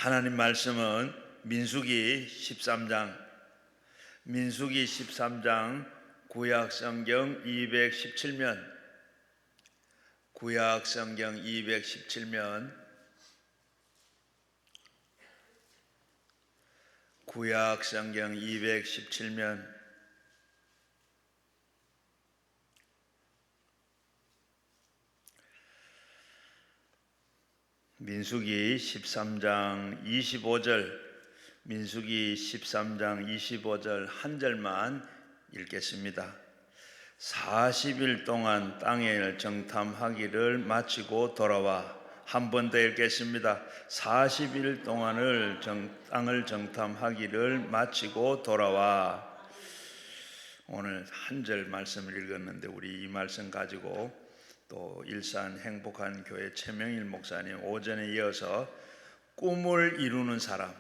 하나님 말씀은 민수기 13장 구약 성경 217면 구약 성경 217면 민수기 13장 25절 한 절만 읽겠습니다. 40일 동안 땅을 정탐하기를 마치고 돌아와. 한 번 더 읽겠습니다. 40일 동안을 땅을 정탐하기를 마치고 돌아와. 오늘 한 절 말씀을 읽었는데 우리 이 말씀 가지고 또 일산 행복한 교회 최명일 목사님 오전에 이어서 꿈을 이루는 사람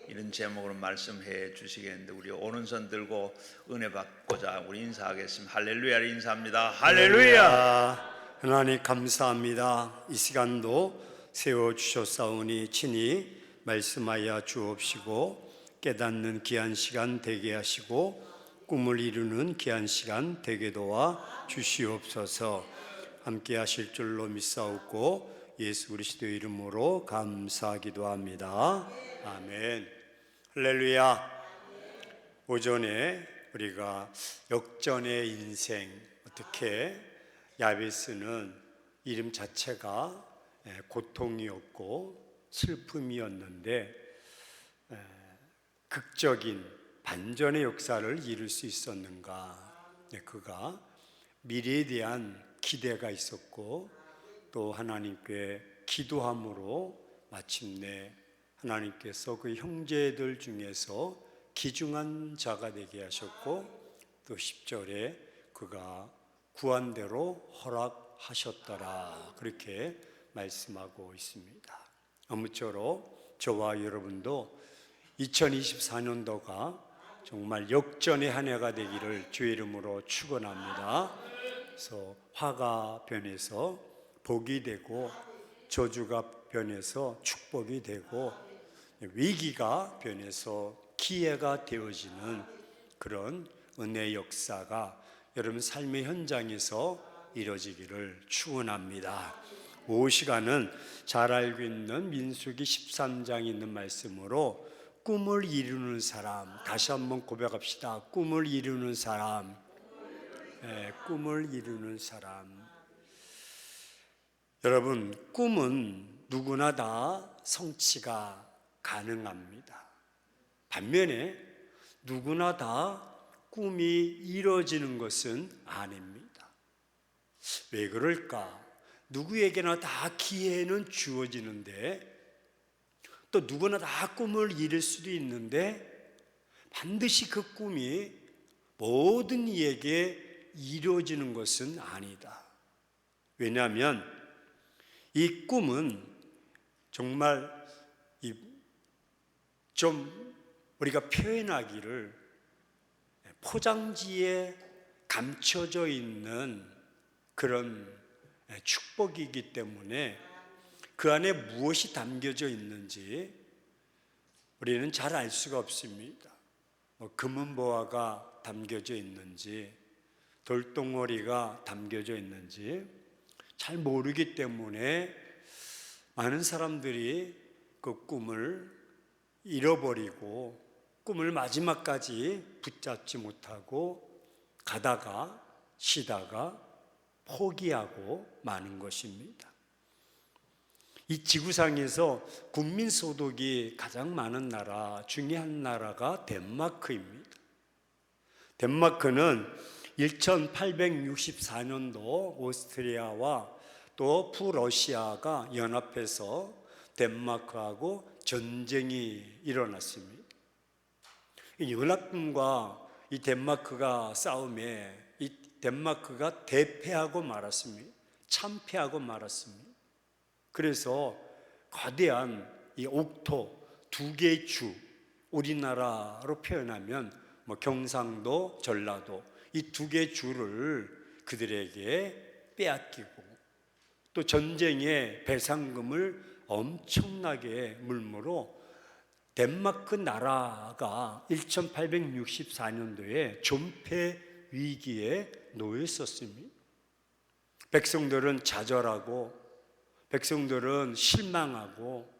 이런 제목으로 말씀해 주시겠는데, 우리 오른손 들고 은혜 받고자 우리 인사하겠습니다. 할렐루야를 인사합니다. 할렐루야. 하나님 감사합니다. 이 시간도 세워주셨사오니 친히 말씀하여 주옵시고, 깨닫는 귀한 시간 되게 하시고 꿈을 이루는 귀한 시간 되게 도와 주시옵소서. 함께 하실 줄로 믿사옵고 예수 그리스도의 이름으로 감사하기도 합니다. 아멘. 할렐루야. 오전에 우리가 역전의 인생, 어떻게 야베스는 이름 자체가 고통이었고 슬픔이었는데 극적인 반전의 역사를 이룰 수 있었는가. 그가 미래에 대한 기대가 있었고 또 하나님께 기도함으로 마침내 하나님께서 그 형제들 중에서 귀중한 자가 되게 하셨고, 또 10절에 그가 구한대로 허락하셨더라, 그렇게 말씀하고 있습니다. 아무쪼록 저와 여러분도 2024년도가 정말 역전의 한 해가 되기를 주의 이름으로 축원합니다. 그래서 화가 변해서 복이 되고, 저주가 변해서 축복이 되고, 위기가 변해서 기회가 되어지는 그런 은혜의 역사가 여러분 삶의 현장에서 이루어지기를 축원합니다. 이 시간은 잘 알고 있는 민수기 13장에 있는 말씀으로 꿈을 이루는 사람, 다시 한번 고백합시다. 꿈을 이루는 사람, 꿈을 이루는 사람. 여러분, 꿈은 누구나 다 성취가 가능합니다. 반면에 누구나 다 꿈이 이루어지는 것은 아닙니다. 왜 그럴까? 누구에게나 다 기회는 주어지는데, 또 누구나 다 꿈을 이룰 수도 있는데 반드시 그 꿈이 모든 이에게 이루어지는 것은 아니다. 왜냐하면 이 꿈은 정말 좀 우리가 표현하기를 포장지에 감춰져 있는 그런 축복이기 때문에 그 안에 무엇이 담겨져 있는지 우리는 잘 알 수가 없습니다. 금은보화가 담겨져 있는지, 돌덩어리가 담겨져 있는지 잘 모르기 때문에 많은 사람들이 그 꿈을 잃어버리고 꿈을 마지막까지 붙잡지 못하고 가다가 쉬다가 포기하고 마는 것입니다. 이 지구상에서 국민소득이 가장 많은 나라 중에 한 나라가 덴마크입니다. 덴마크는 1864년도 오스트리아와 또 북러시아가 연합해서 덴마크하고 전쟁이 일어났습니다. 이 연합군과 이 덴마크가 싸움에 이 덴마크가 대패하고 말았습니다. 참패하고 말았습니다. 그래서 거대한 이 옥토 두 개의 주, 우리나라로 표현하면 경상도, 전라도 이 두 개의 주를 그들에게 빼앗기고 또 전쟁의 배상금을 엄청나게 물므로 덴마크 나라가 1864년도에 존폐 위기에 놓여 있었습니다. 백성들은 좌절하고 백성들은 실망하고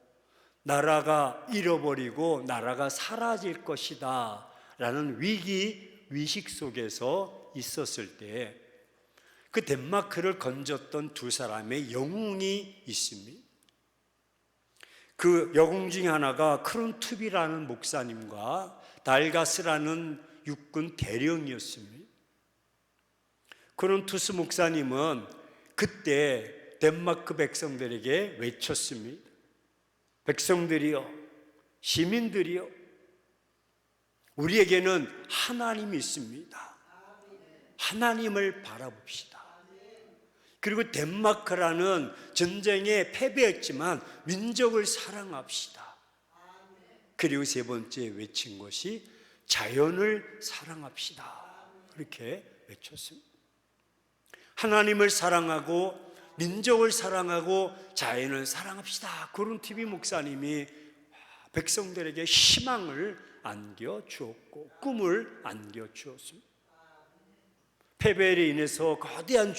나라가 잃어버리고 나라가 사라질 것이다 라는 위기 속에서 있었을 때 그 덴마크를 건졌던 두 사람의 영웅이 있습니다. 그 영웅 중에 하나가 크론투비라는 목사님과 달가스라는 육군 대령이었습니다. 크론투스 목사님은 그때 덴마크 백성들에게 외쳤습니다. 백성들이여, 시민들이여, 우리에게는 하나님이 있습니다. 하나님을 바라봅시다. 그리고 덴마크라는 전쟁에 패배했지만 민족을 사랑합시다. 그리고 세 번째 외친 것이 자연을 사랑합시다. 그렇게 외쳤습니다. 하나님을 사랑하고 민족을 사랑하고 자연을 사랑합시다. 고른티비 목사님이 백성들에게 희망을 안겨주었고 꿈을 안겨주었습니다. 패배로 인해서 거대한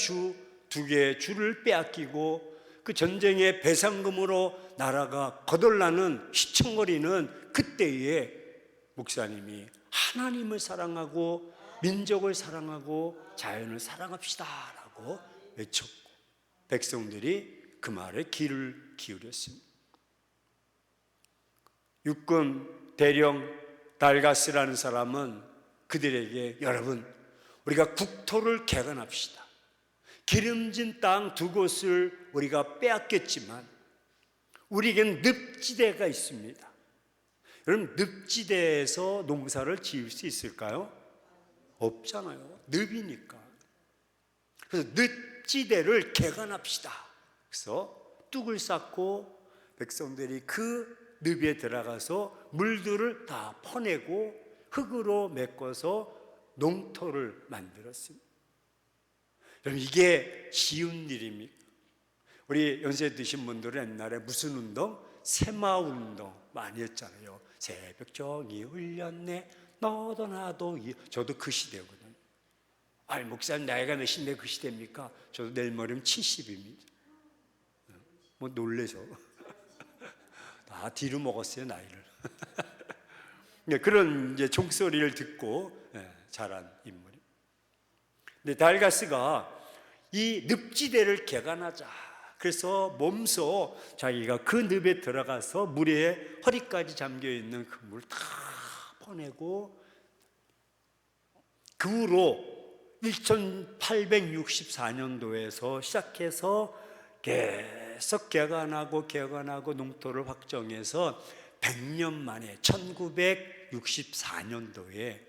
두 개의 주를 빼앗기고 그 전쟁의 배상금으로 나라가 거덜나는 휘청거리는 그때에 목사님이 하나님을 사랑하고 민족을 사랑하고 자연을 사랑합시다 라고 외쳤고 백성들이 그 말에 귀를 기울였습니다. 육군 대령 달가스라는 사람은 그들에게 여러분 우리가 국토를 개간합시다. 기름진 땅 두 곳을 우리가 빼앗겼지만 우리에겐 늪지대가 있습니다. 여러분 늪지대에서 농사를 지을 수 있을까요? 없잖아요. 늪이니까. 그래서 늪지대를 개간합시다. 그래서 뚝을 쌓고 백성들이 그 늪에 들어가서 물들을 다 퍼내고 흙으로 메꿔서 농토를 만들었습니다. 여러분 이게 쉬운 일입니까? 우리 연세 드신 분들은 옛날에 무슨 운동? 새마운동 많이 했잖아요. 새벽 종이 울렸네 너도 나도 저도 그 시대거든요. 아니 목사님 나이가 몇인데 그 시대입니까? 저도 내일 모레면 70입니다. 뭐 놀래서 다 뒤로 먹었어요 나이를. 그런 이제 종소리를 듣고 자란 인물이. 근데 달가스가 이 늪지대를 개간하자. 그래서 몸소 자기가 그 늪에 들어가서 물에 허리까지 잠겨 있는 그 물 다 퍼내고 그 후로 1864년도에서 시작해서 계속 개간하고 농토를 확정해서 100년 만에 1964년도에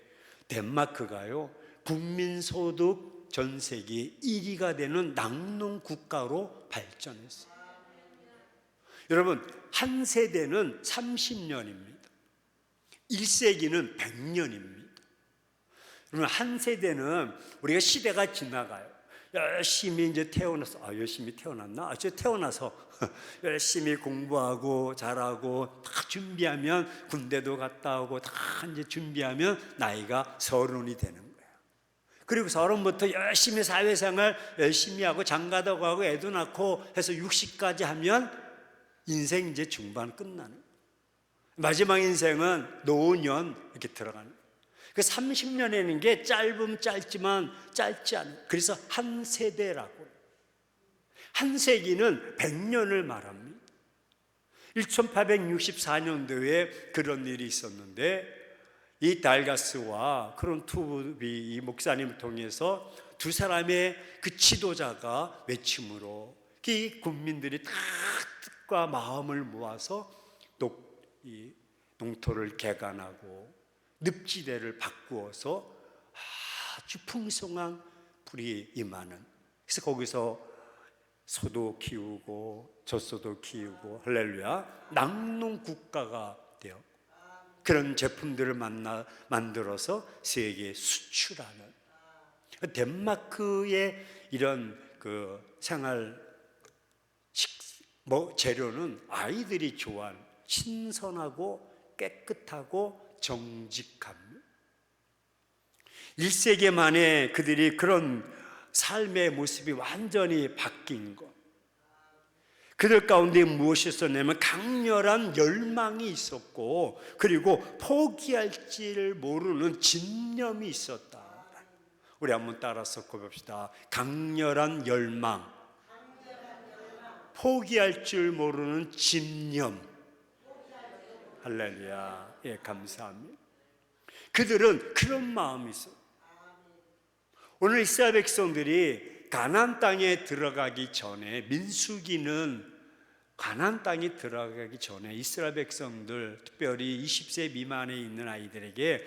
덴마크가요 국민소득 전 세계 1위가 되는 낙농 국가로 발전했어요. 여러분 한 세대는 30년입니다. 1세기는 100년입니다. 그러면 한 세대는 우리가 시대가 지나가요. 열심히 이제 태어나서 열심히 태어났나? 저 태어나서 열심히 공부하고 잘하고 다 준비하면 군대도 갔다 오고 다 이제 준비하면 나이가 30이 되는 거예요. 그리고 30부터 열심히 사회생활 열심히 하고 장가도 가고 애도 낳고 해서 60까지 하면 인생 이제 중반 끝나는 거예요. 마지막 인생은 노년 이렇게 들어가는 거예요. 그 30년이라는 게 짧으면 짧지만 짧지 않아요. 그래서 한 세대라고. 한 세기는 100년을 말합니다. 1864년도에 그런 일이 있었는데 이 달가스와 크론투비 이 목사님을 통해서 두 사람의 그 지도자가 외침으로 이 국민들이 다 뜻과 마음을 모아서 이 농토를 개간하고 늪지대를 바꾸어서 아주 풍성한 불이 임하는. 그래서 거기서 소도 키우고 젖소도 키우고 할렐루야 낙농 국가가 되어 그런 제품들을 만들어서 세계에 수출하는 덴마크의 이런 그 생활 뭐 재료는 아이들이 좋아하는 신선하고 깨끗하고 정직함. 1세기 만에 그들이 그런 삶의 모습이 완전히 바뀐 것. 그들 가운데 무엇이 있었냐면 강렬한 열망이 있었고, 그리고 포기할지를 모르는 집념이 있었다. 우리 한번 따라서 고백합시다. 강렬한 열망, 포기할 줄 모르는 집념. 할렐루야. 예, 감사합니다. 그들은 그런 마음이 있어요. 오늘 이스라엘 백성들이 가나안 땅에 들어가기 전에, 민수기는 가나안 땅에 들어가기 전에 이스라엘 백성들, 특별히 20세 미만에 있는 아이들에게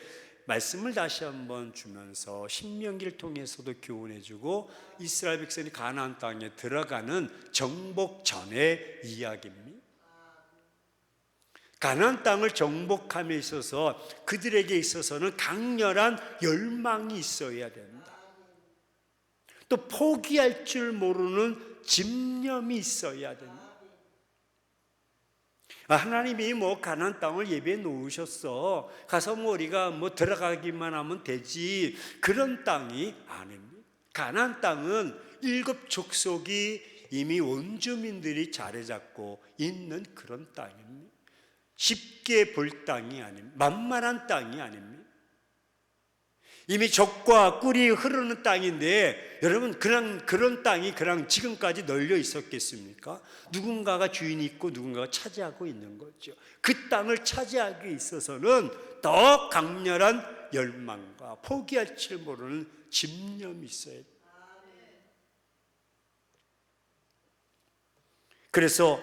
말씀을 다시 한번 주면서 신명기를 통해서도 교훈해주고, 이스라엘 백성이 가나안 땅에 들어가는 정복 전의 이야기입니다. 가나안 땅을 정복함에 있어서 그들에게 있어서는 강렬한 열망이 있어야 된다. 또 포기할 줄 모르는 집념이 있어야 된다. 하나님이 뭐 가나안 땅을 예비해 놓으셨어, 가서 뭐 우리가 뭐 들어가기만 하면 되지, 그런 땅이 아닙니다. 가나안 땅은 7 족속이 이미 원주민들이 자리 잡고 있는 그런 땅입니다. 쉽게 볼 땅이 아닙니다. 만만한 땅이 아닙니다. 이미 젖과 꿀이 흐르는 땅인데, 여러분 그런 땅이 그냥 지금까지 널려 있었겠습니까? 누군가가 주인이 있고 누군가가 차지하고 있는 거죠. 그 땅을 차지하기 있어서는 더 강렬한 열망과 포기할 줄 모르는 집념이 있어야 돼요. 그래서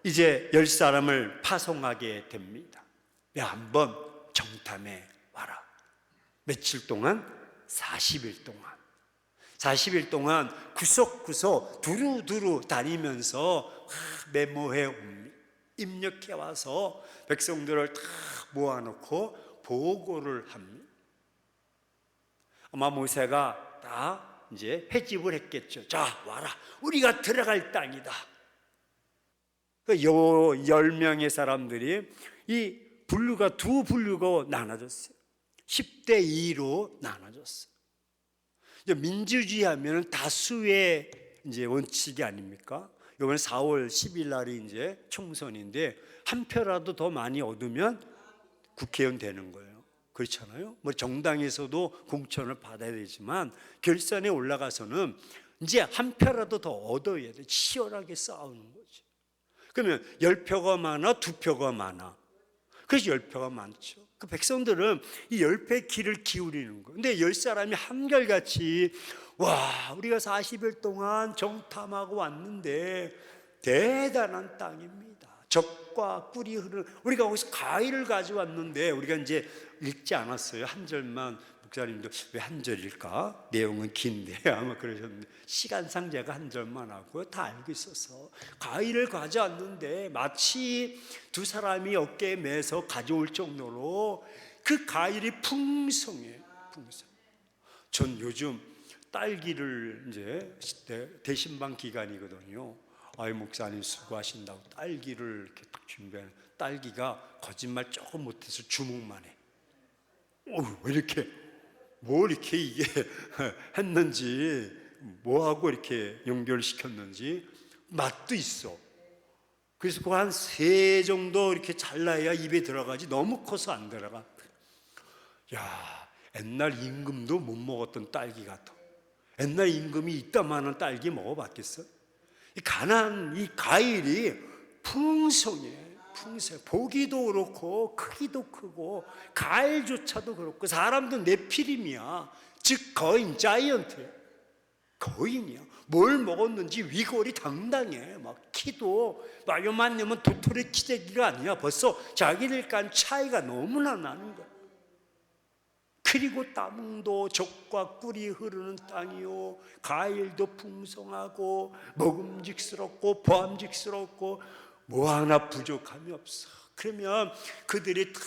이제 10사람을 파송하게 됩니다. 한번 정탐해 와라. 며칠 동안? 40일 동안. 40일 동안 구석구석 두루두루 다니면서 메모해 옵니다. 입력해 와서 백성들을 다 모아놓고 보고를 합니다. 아마 모세가 다 이제 회집을 했겠죠. 자, 와라. 우리가 들어갈 땅이다. 요 10명의 사람들이 이 분류가 두 분류가 나눠졌어요. 10대 2로 나눠졌어요. 민주주의 하면 다수의 이제 원칙이 아닙니까? 이번 4월 10일 날이 이제 총선인데, 한 표라도 더 많이 얻으면 국회의원 되는 거예요. 그렇잖아요. 뭐 정당에서도 공천을 받아야 되지만 결선에 올라가서는 이제 한 표라도 더 얻어야 돼. 치열하게 싸우는 거지. 그러면 10표가 많아, 2표가 많아. 그래서 10표가 많죠. 그 백성들은 이 10표의 귀를 기울이는 거예요. 근데 10사람이 한결같이, 와, 우리가 40일 동안 정탐하고 왔는데 대단한 땅입니다. 젖과 꿀이 흐르는, 우리가 거기서 과일을 가져왔는데, 우리가 이제 읽지 않았어요. 한 절만. 목사님도 왜 한 절일까? 내용은 긴데 아마 그러셨는데, 시간상 제가 한 절만 하고요. 다 알고 있어서 과일을 가져왔는데 마치 두 사람이 어깨에 매서 가져올 정도로 그 과일이 풍성해. 전 요즘 딸기를 이제 대신방 기간이거든요. 아이, 목사님 수고하신다고 딸기를 이렇게 딱 준비하는, 딸기가 거짓말 조금 못해서 주먹만 해. 왜 이렇게 뭘 이렇게 이게 했는지, 뭐하고 이렇게 연결시켰는지 맛도 있어. 그래서 그 한 3 정도 이렇게 잘라야 입에 들어가지, 너무 커서 안 들어가. 야, 옛날 임금도 못 먹었던 딸기 같아. 옛날 임금이 이따만한 딸기 먹어봤겠어? 이 가난, 이 과일이 풍성해. 보기도 그렇고 크기도 크고 과일조차도 그렇고, 사람도 네피림이야. 즉 거인, 자이언트야. 거인이야. 뭘 먹었는지 위골이 당당해. 막 키도 막 요만하면 도토리 키재기가 아니야. 벌써 자기들 간 차이가 너무나 나는 거야. 그리고 땅도 젖과 꿀이 흐르는 땅이요, 과일도 풍성하고 먹음직스럽고 보암직스럽고 뭐 하나 부족함이 없어. 그러면 그들이 다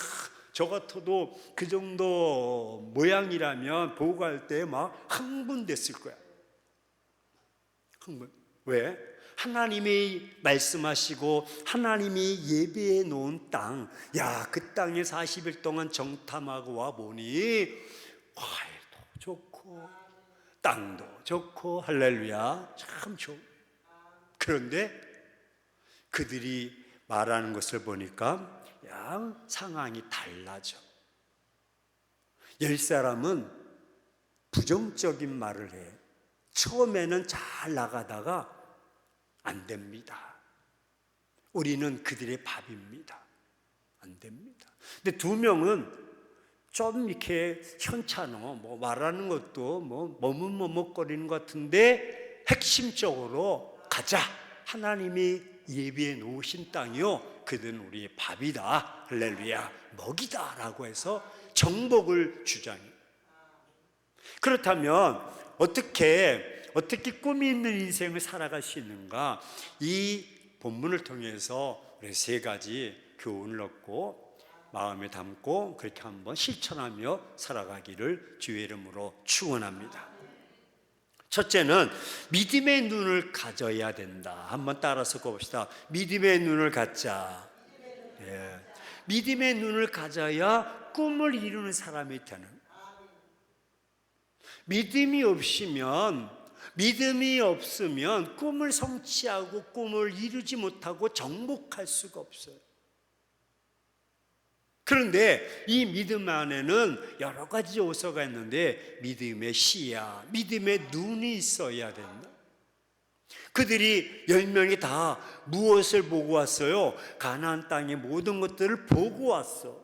저 같아도 그 정도 모양이라면 보고할 때 막 흥분됐을 거야. 흥분. 왜? 하나님이 말씀하시고 하나님이 예배해 놓은 땅, 야, 그 땅에 40일 동안 정탐하고 와 보니 과일도 좋고 땅도 좋고 할렐루야, 참 좋고. 그런데 그들이 말하는 것을 보니까 야, 상황이 달라져. 10사람은 부정적인 말을 해. 처음에는 잘 나가다가 안 됩니다. 우리는 그들의 밥입니다. 안 됩니다. 근데 2명은 좀 이렇게 현찮아. 뭐 말하는 것도 뭐 머뭇머뭇거리는 것 같은데 핵심적으로 가자. 하나님이 예비해 놓으신 땅이요, 그들은 우리의 밥이다, 할렐루야, 먹이다 라고 해서 정복을 주장해요. 그렇다면 어떻게 꿈이 있는 인생을 살아갈 수 있는가? 이 본문을 통해서 우리 3가지 교훈을 얻고 마음에 담고 그렇게 한번 실천하며 살아가기를 주의 이름으로 축원합니다. 첫째는 믿음의 눈을 가져야 된다. 한번 따라서 봅시다. 믿음의 눈을 갖자. 예. 믿음의 눈을 가져야 꿈을 이루는 사람이 되는. 믿음이 없으면 꿈을 성취하고 꿈을 이루지 못하고 정복할 수가 없어요. 그런데 이 믿음 안에는 여러 가지 요소가 있는데 믿음의 시야, 믿음의 눈이 있어야 된다. 그들이 10명이 다 무엇을 보고 왔어요? 가나안 땅의 모든 것들을 보고 왔어.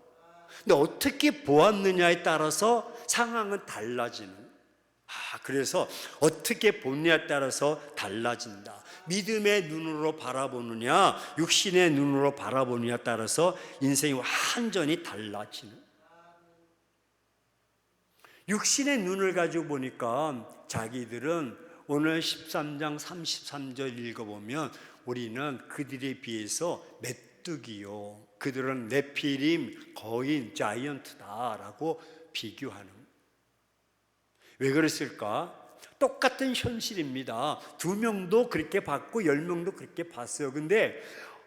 근데 어떻게 보았느냐에 따라서 상황은 달라지는. 그래서 어떻게 보느냐에 따라서 달라진다. 믿음의 눈으로 바라보느냐, 육신의 눈으로 바라보느냐에 따라서 인생이 완전히 달라지는. 육신의 눈을 가지고 보니까 자기들은 오늘 13장 33절 읽어보면 우리는 그들에 비해서 메뚜기요, 그들은 네피림, 거인, 자이언트다라고 비교하는. 왜 그랬을까? 똑같은 현실입니다. 2명도 그렇게 봤고 10명도 그렇게 봤어요. 근데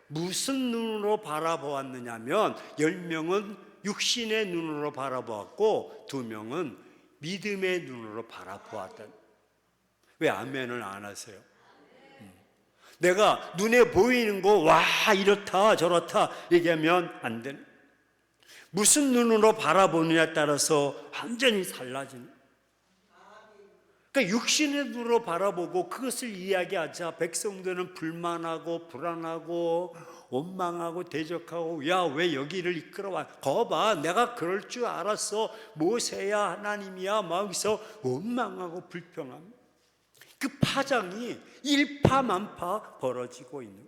무슨 눈으로 바라보았느냐면 10명은 육신의 눈으로 바라보았고 2명은 믿음의 눈으로 바라보았다. 왜 아멘을 안 하세요? 내가 눈에 보이는 거 와 이렇다 저렇다 얘기하면 안 되는. 무슨 눈으로 바라보느냐에 따라서 완전히 달라지는. 그러니까 육신의 눈으로 바라보고 그것을 이야기하자 백성들은 불만하고 불안하고 원망하고 대적하고, 야, 왜 여기를 이끌어와? 거봐, 내가 그럴 줄 알았어. 모세야 하나님이야. 막 여기서 원망하고 불평함. 그 파장이 일파만파 벌어지고 있는.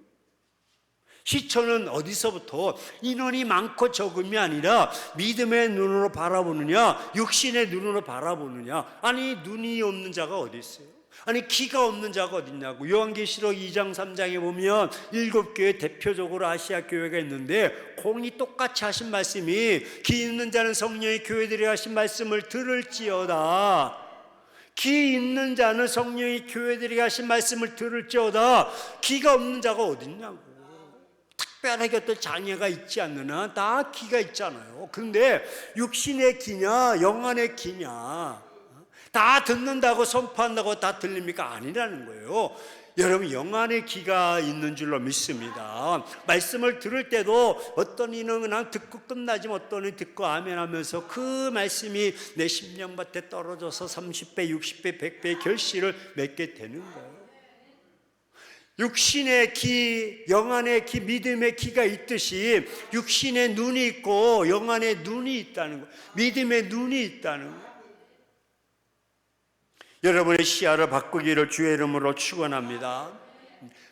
시초는 어디서부터? 인원이 많고 적음이 아니라 믿음의 눈으로 바라보느냐, 육신의 눈으로 바라보느냐. 아니, 눈이 없는 자가 어디 있어요? 아니, 귀가 없는 자가 어디 있냐고. 요한계시록 2장 3장에 보면 7교회, 대표적으로 아시아 교회가 있는데 공이 똑같이 하신 말씀이, 귀 있는 자는 성령의 교회들이 하신 말씀을 들을지어다. 귀 있는 자는 성령의 교회들이 하신 말씀을 들을지어다. 귀가 없는 자가 어디 있냐고. 특별하게 어떤 장애가 있지 않느냐, 다 귀가 있잖아요. 그런데 육신의 귀냐 영안의 귀냐, 다 듣는다고 선포한다고 다 들립니까? 아니라는 거예요. 여러분, 영안의 귀가 있는 줄로 믿습니다. 말씀을 들을 때도 어떤 이는 그냥 듣고 끝나지만 어떤 이는 듣고 아멘 하면서 그 말씀이 내 심령밭에 떨어져서 30배, 60배, 100배의 결실을 맺게 되는 거예요. 육신의 귀, 영안의 귀, 믿음의 귀가 있듯이 육신의 눈이 있고 영안의 눈이 있다는 거예요. 믿음의 눈이 있다는 거예요. 여러분의 시야를 바꾸기를 주의 이름으로 축원합니다.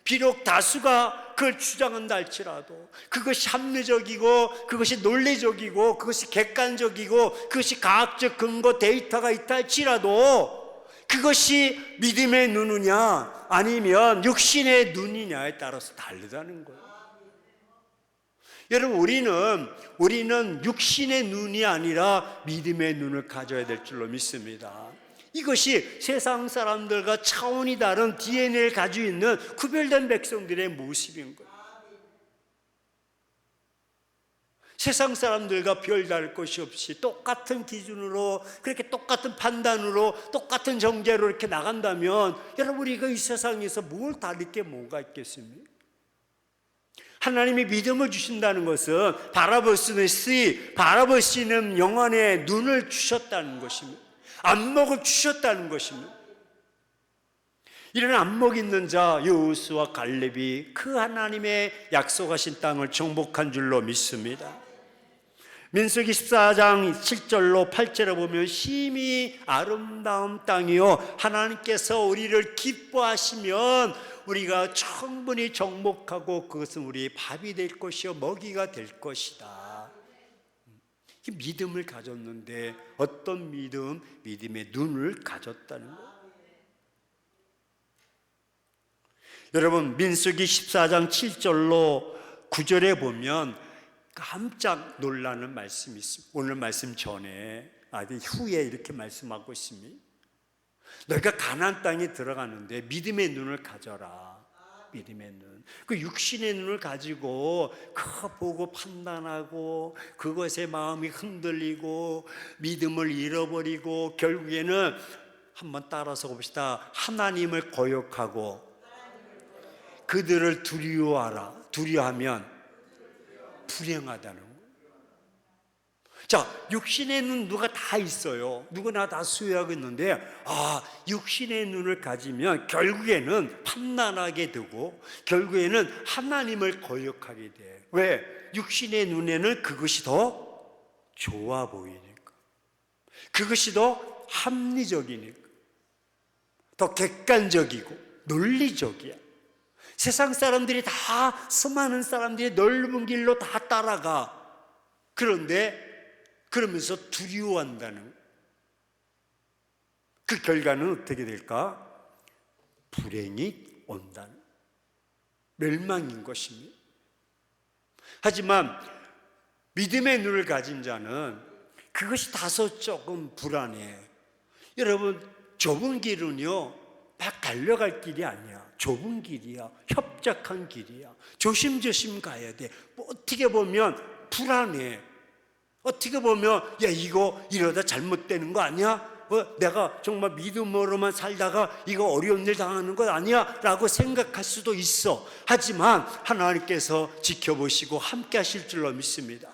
비록 다수가 그걸 주장한다 할지라도, 그것이 합리적이고 그것이 논리적이고 그것이 객관적이고 그것이 과학적 근거 데이터가 있다 할지라도 그것이 믿음의 눈이냐 아니면 육신의 눈이냐에 따라서 다르다는 거예요. 여러분, 우리는 육신의 눈이 아니라 믿음의 눈을 가져야 될 줄로 믿습니다. 이것이 세상 사람들과 차원이 다른 DNA를 가지고 있는 구별된 백성들의 모습인 거예요. 세상 사람들과 별다를 것이 없이 똑같은 기준으로, 그렇게 똑같은 판단으로, 똑같은 정죄로 이렇게 나간다면 여러분, 우리가 이 세상에서 뭘 다를 게 뭐가 있겠습니까? 하나님이 믿음을 주신다는 것은 바라볼 수 있는 영혼의 눈을 주셨다는 것입니다. 안목을 주셨다는 것입니다. 이런 안목 있는 자 여호수아 갈렙이 그 하나님의 약속하신 땅을 정복한 줄로 믿습니다. 민수기 14장 7절로 8절에 보면 심히 아름다운 땅이요 하나님께서 우리를 기뻐하시면 우리가 충분히 정복하고 그것은 우리의 밥이 될 것이요 먹이가 될 것이다. 믿음을 가졌는데 어떤 믿음? 믿음의 눈을 가졌다는 거예요. 여러분, 민수기 14장 7절로 9절에 보면 깜짝 놀라는 말씀이 있습니다. 오늘 말씀 전에 후에 이렇게 말씀하고 있습니다. 너희가 가나안 땅에 들어가는데 믿음의 눈을 가져라. 믿음의 눈. 그 육신의 눈을 가지고 그거 보고 판단하고 그것에 마음이 흔들리고 믿음을 잃어버리고 결국에는 한번 따라서 봅시다. 하나님을 거역하고 그들을 두려워하라. 두려워하면 불행하다는 거예요. 자, 육신의 눈 누가 다 있어요. 누구나 다 소유하고 있는데 육신의 눈을 가지면 결국에는 판단하게 되고 결국에는 하나님을 거역하게 돼. 왜? 육신의 눈에는 그것이 더 좋아 보이니까, 그것이 더 합리적이니까, 더 객관적이고 논리적이야. 세상 사람들이 다, 수많은 사람들이 넓은 길로 다 따라가. 그러면서 두려워한다는, 그 결과는 어떻게 될까? 불행이 온다는, 멸망인 것입니다. 하지만 믿음의 눈을 가진 자는 그것이 다소 조금 불안해. 여러분, 좁은 길은요 막 달려갈 길이 아니야. 좁은 길이야. 협착한 길이야. 조심조심 가야 돼. 어떻게 보면 불안해. 어떻게 보면 이거 이러다 잘못되는 거 아니야? 내가 정말 믿음으로만 살다가 이거 어려운 일 당하는 것 아니야? 라고 생각할 수도 있어. 하지만 하나님께서 지켜보시고 함께 하실 줄로 믿습니다.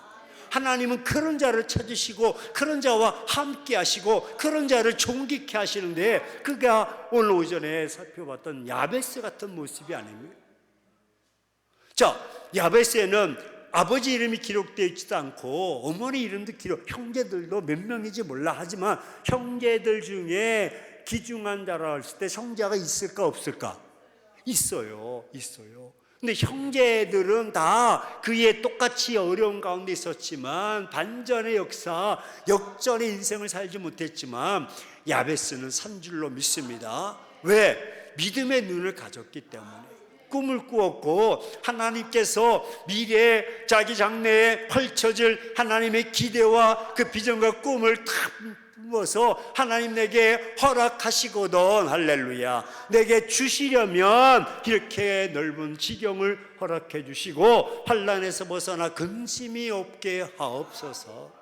하나님은 그런 자를 찾으시고 그런 자와 함께 하시고 그런 자를 존귀케 하시는데, 그가 오늘 오전에 살펴봤던 야베스 같은 모습이 아닙니까? 자, 야베스에는 아버지 이름이 기록되어 있지도 않고 어머니 이름도 형제들도 몇 명인지 몰라. 하지만 형제들 중에 귀중한 자라 했을 때 형제가 있을까 없을까? 있어요. 근데 형제들은 다 그의 똑같이 어려운 가운데 있었지만 반전의 역사, 역전의 인생을 살지 못했지만 야베스는 산 줄로 믿습니다. 왜? 믿음의 눈을 가졌기 때문에. 꿈을 꾸었고 하나님께서 미래에 자기 장래에 펼쳐질 하나님의 기대와 그 비전과 꿈을 다 품어서 하나님 내게 허락하시거든. 할렐루야. 내게 주시려면 이렇게 넓은 지경을 허락해 주시고 환난에서 벗어나 근심이 없게 하옵소서.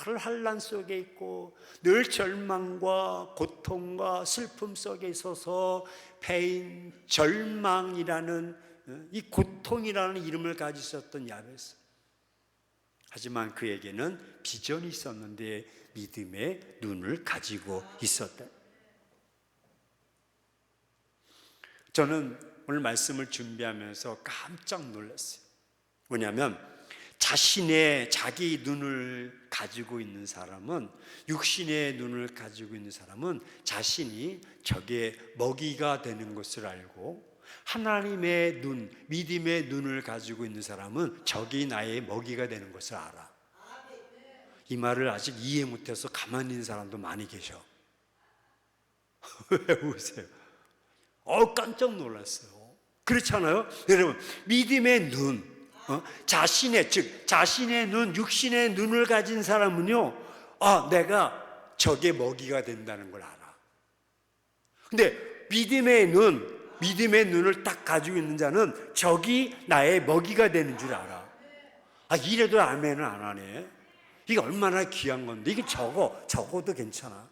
늘 환난 속에 있고 늘 절망과 고통과 슬픔 속에 있어서 페인, 절망이라는 이 고통이라는 이름을 가지셨던 야베스. 하지만 그에게는 비전이 있었는데 믿음의 눈을 가지고 있었다. 저는 오늘 말씀을 준비하면서 깜짝 놀랐어요. 뭐냐면 자기 눈을 가지고 있는 사람은, 육신의 눈을 가지고 있는 사람은 자신이 적의 먹이가 되는 것을 알고, 하나님의 눈, 믿음의 눈을 가지고 있는 사람은 적이 나의 먹이가 되는 것을 알아. 이 말을 아직 이해 못해서 가만히 있는 사람도 많이 계셔. 왜 웃으세요? 깜짝 놀랐어요. 그렇잖아요? 여러분, 믿음의 눈, 자신의 눈, 육신의 눈을 가진 사람은요, 내가 적의 먹이가 된다는 걸 알아. 근데 믿음의 눈을 딱 가지고 있는 자는 적이 나의 먹이가 되는 줄 알아. 이래도 아멘은 안 하네. 이게 얼마나 귀한 건데. 이게 적어도 괜찮아.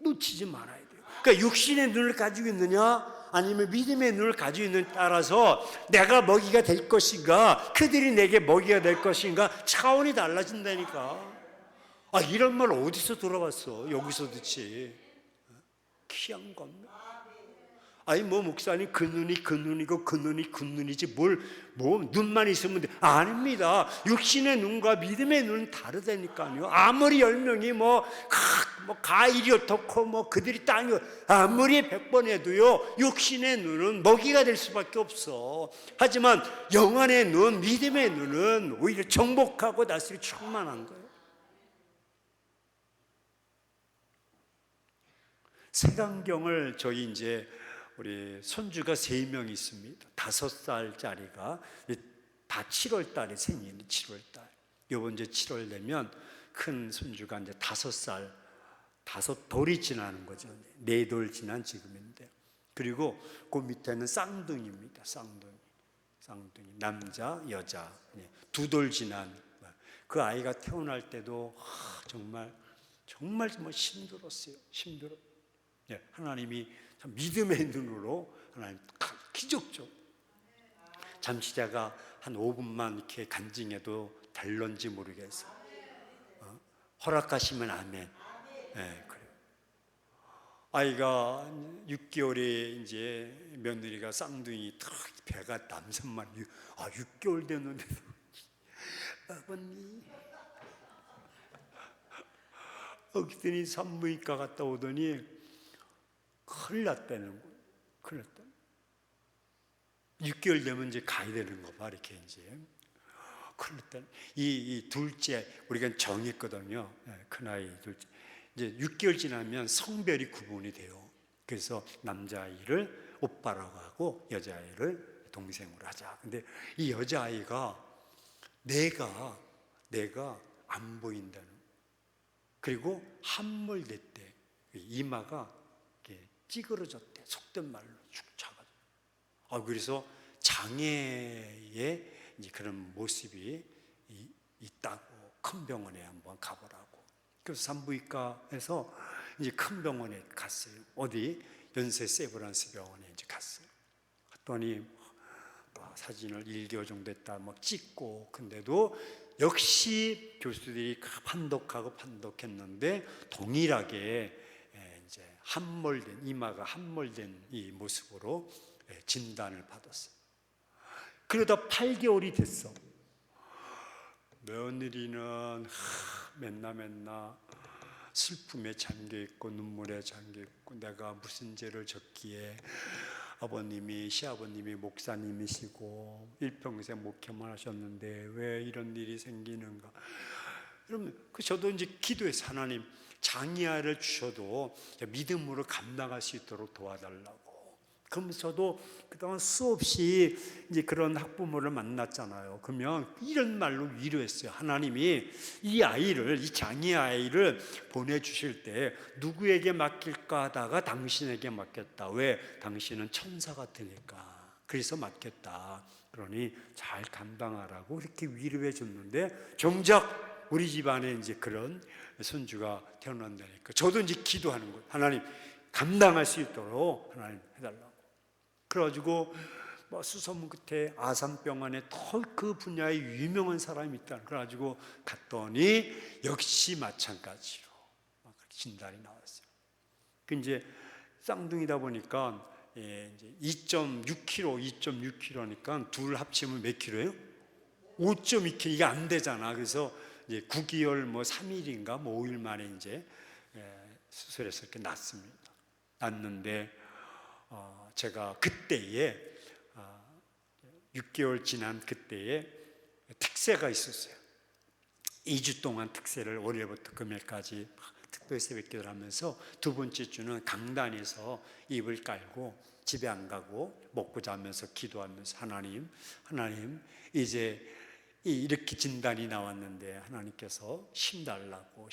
놓치지 말아야 돼요. 그러니까 육신의 눈을 가지고 있느냐 아니면 믿음의 눈을 가지고 있느냐에 따라서 내가 먹이가 될 것인가, 그들이 내게 먹이가 될 것인가 차원이 달라진다니까. 이런 말 어디서 들어봤어? 여기서 듣지. 귀한 겁니다. 목사님 그 눈이고 그 눈이지 뭐 눈만 있으면 돼. 아닙니다. 육신의 눈과 믿음의 눈은 다르다니까요. 아무리 10명이 가일이 어떻고 그들이 땅이 아무리 100번 해도요, 육신의 눈은 먹이가 될 수밖에 없어. 하지만 영혼의 눈, 믿음의 눈은 오히려 정복하고 다스리 충만한 거예요. 색안경을 저희 이제 우리 손주가 3명 있습니다. 5살짜리가 다 7월 달에 생일이 7월 달. 요번 이제 7월 되면 큰 손주가 이제 5살, 5돌이 지나는 거죠. 4돌 지난 지금인데. 그리고 그 밑에는 쌍둥이입니다. 쌍둥이. 남자, 여자. 2돌 지난. 그 아이가 태어날 때도 정말 힘들었어요. 하나님이 참 믿음의 눈으로 하나님 기적적 잠시 제가 한 5분만 이렇게 간증해도 될런지 모르겠어. 허락하시면 아멘. 그래요. 아이가 6개월에 이제 며느리가 쌍둥이 탁 배가 남산만 6개월 됐는데도 아버님 그랬더니 산부인과 갔다 오더니 큰일 났다는 거예요. 큰일 났다. 6개월 되면 이제 가야 되는 거 봐, 이렇게 이제. 큰일 났다. 이 둘째, 우리가 정했거든요. 큰아이 둘째. 이제 6개월 지나면 성별이 구분이 돼요. 그래서 남자아이를 오빠라고 하고 여자아이를 동생으로 하자. 근데 이 여자아이가 내가 안 보인다는. 그리고 함몰됐대. 이마가 찌그러졌대. 속된 말로 축 차가지고. 그래서 장애의 이제 그런 모습이 있다고 큰 병원에 한번 가보라고. 그래서 산부인과에서 이제 큰 병원에 갔어요. 어디 연세 세브란스 병원에 이제 갔어요. 갔더니 사진을 1개월 정도 했다 찍고, 근데도 역시 교수들이 판독했는데 동일하게 이제 이마가 함몰된 이 모습으로 진단을 받았어요. 그러다 8개월이 됐어. 며느리는 맨날 슬픔에 잠겨있고 눈물에 잠겨있고, 내가 무슨 죄를 졌기에 아버님이 시아버님이 목사님이시고 일평생 목회만 하셨는데 왜 이런 일이 생기는가. 그러면 저도 이제 기도해서 하나님 장애아를 주셔도 믿음으로 감당할 수 있도록 도와달라고. 그러면서도 그동안 수없이 이제 그런 학부모를 만났잖아요. 그러면 이런 말로 위로했어요. 하나님이 이 장애 아이를 보내주실 때 누구에게 맡길까 하다가 당신에게 맡겼다. 왜? 당신은 천사 같으니까. 그래서 맡겼다. 그러니 잘 감당하라고 이렇게 위로해 줬는데, 정작 우리 집안에 이제 그런 손주가 태어난다니까 저도 이제 기도하는 거예요. 하나님 감당할 수 있도록 하나님 해달라고. 그래가지고 수소문 끝에 아산병원에 더 그 분야에 유명한 사람이 있다. 그래가지고 갔더니 역시 마찬가지로 진단이 나왔어요. 그 이제 쌍둥이다 보니까 이제 2.6kg니까 둘 합치면 몇 킬로예요? 5.2kg. 이게 안 되잖아. 그래서 이제 9개월 3일인가 5일 만에 이제 수술해서 이렇게 났는데 제가 그때에 6개월 지난 그때에 특세가 있었어요. 2주 동안 특세를 월요일부터 금요일까지 특별 새벽기도를 하면서 두 번째 주는 강단에서 입을 깔고 집에 안 가고 먹고 자면서 기도하면서 하나님 이제 이렇게 진단이 나왔는데 하나님께서 힘 달라고.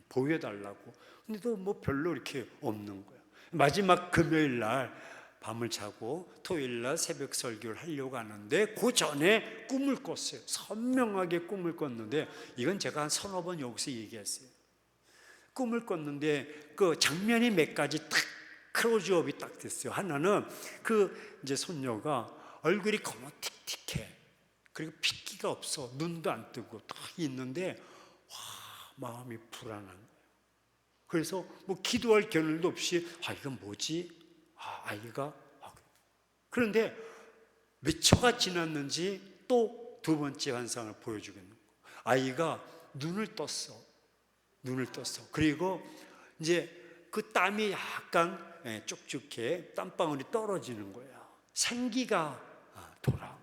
보여달라고. 근데 또 뭐 별로 이렇게 없는 거야. 마지막 금요일 날 밤을 자고 토요일 날 새벽 설교를 하려고 하는데 그 전에 꿈을 꿨어요. 선명하게 꿈을 꿨는데 이건 제가 한 서너 번 여기서 얘기했어요. 꿈을 꿨는데 그 장면이 몇 가지 딱 클로즈업이 딱 됐어요. 하나는 그 이제 손녀가 얼굴이 검어 틱틱해. 그리고 핏기가 없어. 눈도 안 뜨고 딱 있는데 와, 마음이 불안한 거예요. 그래서 뭐 기도할 겨를도 없이 이건 뭐지? 아이가 그런데 몇 초가 지났는지 또 두 번째 환상을 보여주겠는 거예요. 아이가 눈을 떴어. 그리고 이제 그 땀이 약간 쭉쭉해 땀방울이 떨어지는 거야. 생기가 돌아.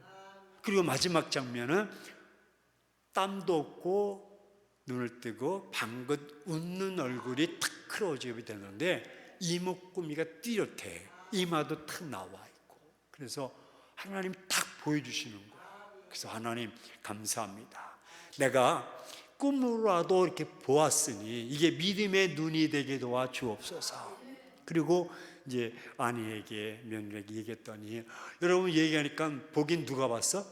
그리고 마지막 장면은 땀도 없고 눈을 뜨고 방긋 웃는 얼굴이 탁 클로즈업이 되는데 이목구미가 뚜렷해. 이마도 탁 나와 있고. 그래서 하나님 탁 보여주시는 거야. 그래서 하나님 감사합니다. 내가 꿈으로라도 이렇게 보았으니 이게 믿음의 눈이 되게 도와 주옵소서. 그리고 이제 아내에게 며느리에게 얘기했더니 여러분 얘기하니까 보긴 누가 봤어?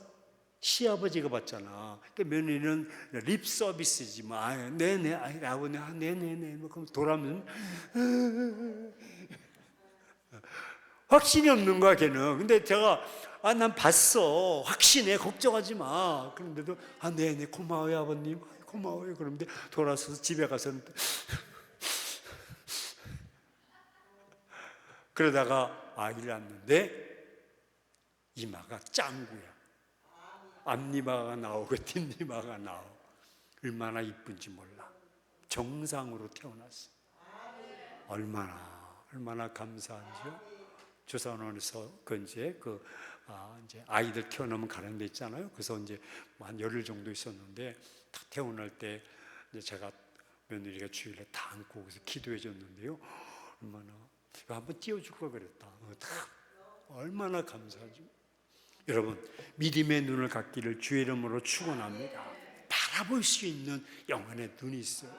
시아버지가 봤잖아. 그러니까 며느리는 립 서비스지 뭐. 네네, 아버지, 네네네. 그럼 돌아면 확신이 없는 거야 걔는. 근데 제가 난 봤어. 확신해. 걱정하지 마. 그런데도 네네 고마워요 아버님. 고마워요. 그런데 돌아서서 집에 가서 그러다가 아기를 낳는데 이마가 짱구야. 앞니마가 나오고 뒷니마가 나오고 얼마나 이쁜지 몰라. 정상으로 태어났어. 얼마나 감사한지요. 조선원에서 이제 이제 아이들 태어나면 가는 데 있잖아요. 그래서 이제 한 열흘 정도 있었는데 다 태어날 때 이제 제가 며느리가 주일에 다 안고 그래서 기도해 줬는데요. 얼마나 이거 한번 띄워줄 걸 그랬다. 얼마나 감사하죠. 여러분 믿음의 눈을 갖기를 주의 이름으로 축원합니다. 바라볼 수 있는 영혼의 눈이 있어요.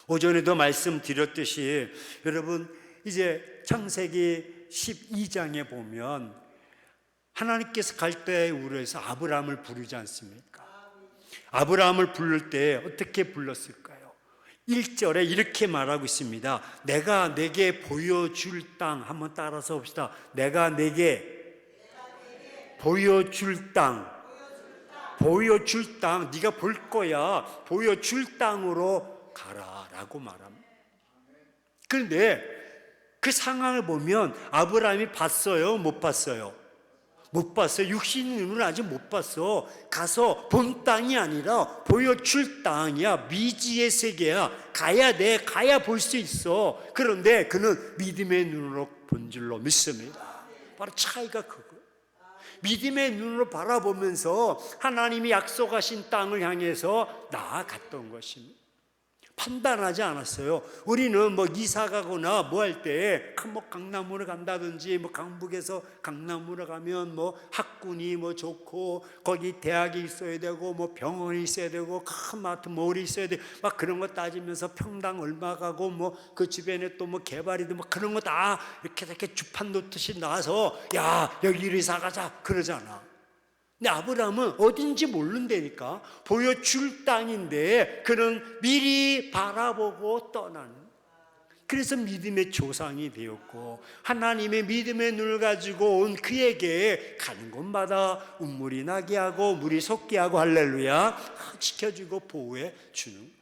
오전에도 말씀드렸듯이 여러분 이제 창세기 12장에 보면 하나님께서 갈대아의 우르에서 아브라함을 부르지 않습니까? 아브라함을 부를 때 어떻게 불렀을까요? 1절에 이렇게 말하고 있습니다. 내가 내게 보여줄 땅, 한번 따라서 봅시다. 내가 내게 보여줄 땅, 네가 볼 거야. 보여줄 땅으로 가라라고 말합니다. 그런데 그 상황을 보면 아브라함이 봤어요? 못 봤어요? 못 봤어요. 육신의 눈으로 아직 못 봤어. 가서 본 땅이 아니라 보여줄 땅이야. 미지의 세계야. 가야 돼. 가야 볼 수 있어. 그런데 그는 믿음의 눈으로 본 줄로 믿습니다. 바로 차이가 그거예요. 믿음의 눈으로 바라보면서 하나님이 약속하신 땅을 향해서 나아갔던 것입니다. 판단하지 않았어요. 우리는 뭐 이사 가거나 뭐 할 때 뭐 강남으로 간다든지 뭐 강북에서 강남으로 가면 뭐 학군이 뭐 좋고 거기 대학이 있어야 되고 뭐 병원이 있어야 되고 큰 마트 몰이 있어야 돼. 막 그런 거 따지면서 평당 얼마 가고 뭐 그 주변에 또 뭐 개발이든 뭐 그런 거 다 이렇게 주판 놓듯이 나와서 야 여기로 이사 가자 그러잖아. 근데 아브라함은 어딘지 모른다니까. 보여줄 땅인데 그는 미리 바라보고 떠나는. 그래서 믿음의 조상이 되었고 하나님의 믿음의 눈을 가지고 온 그에게 가는 곳마다 운물이 나게 하고 물이 솟게 하고 할렐루야 지켜주고 보호해 주는.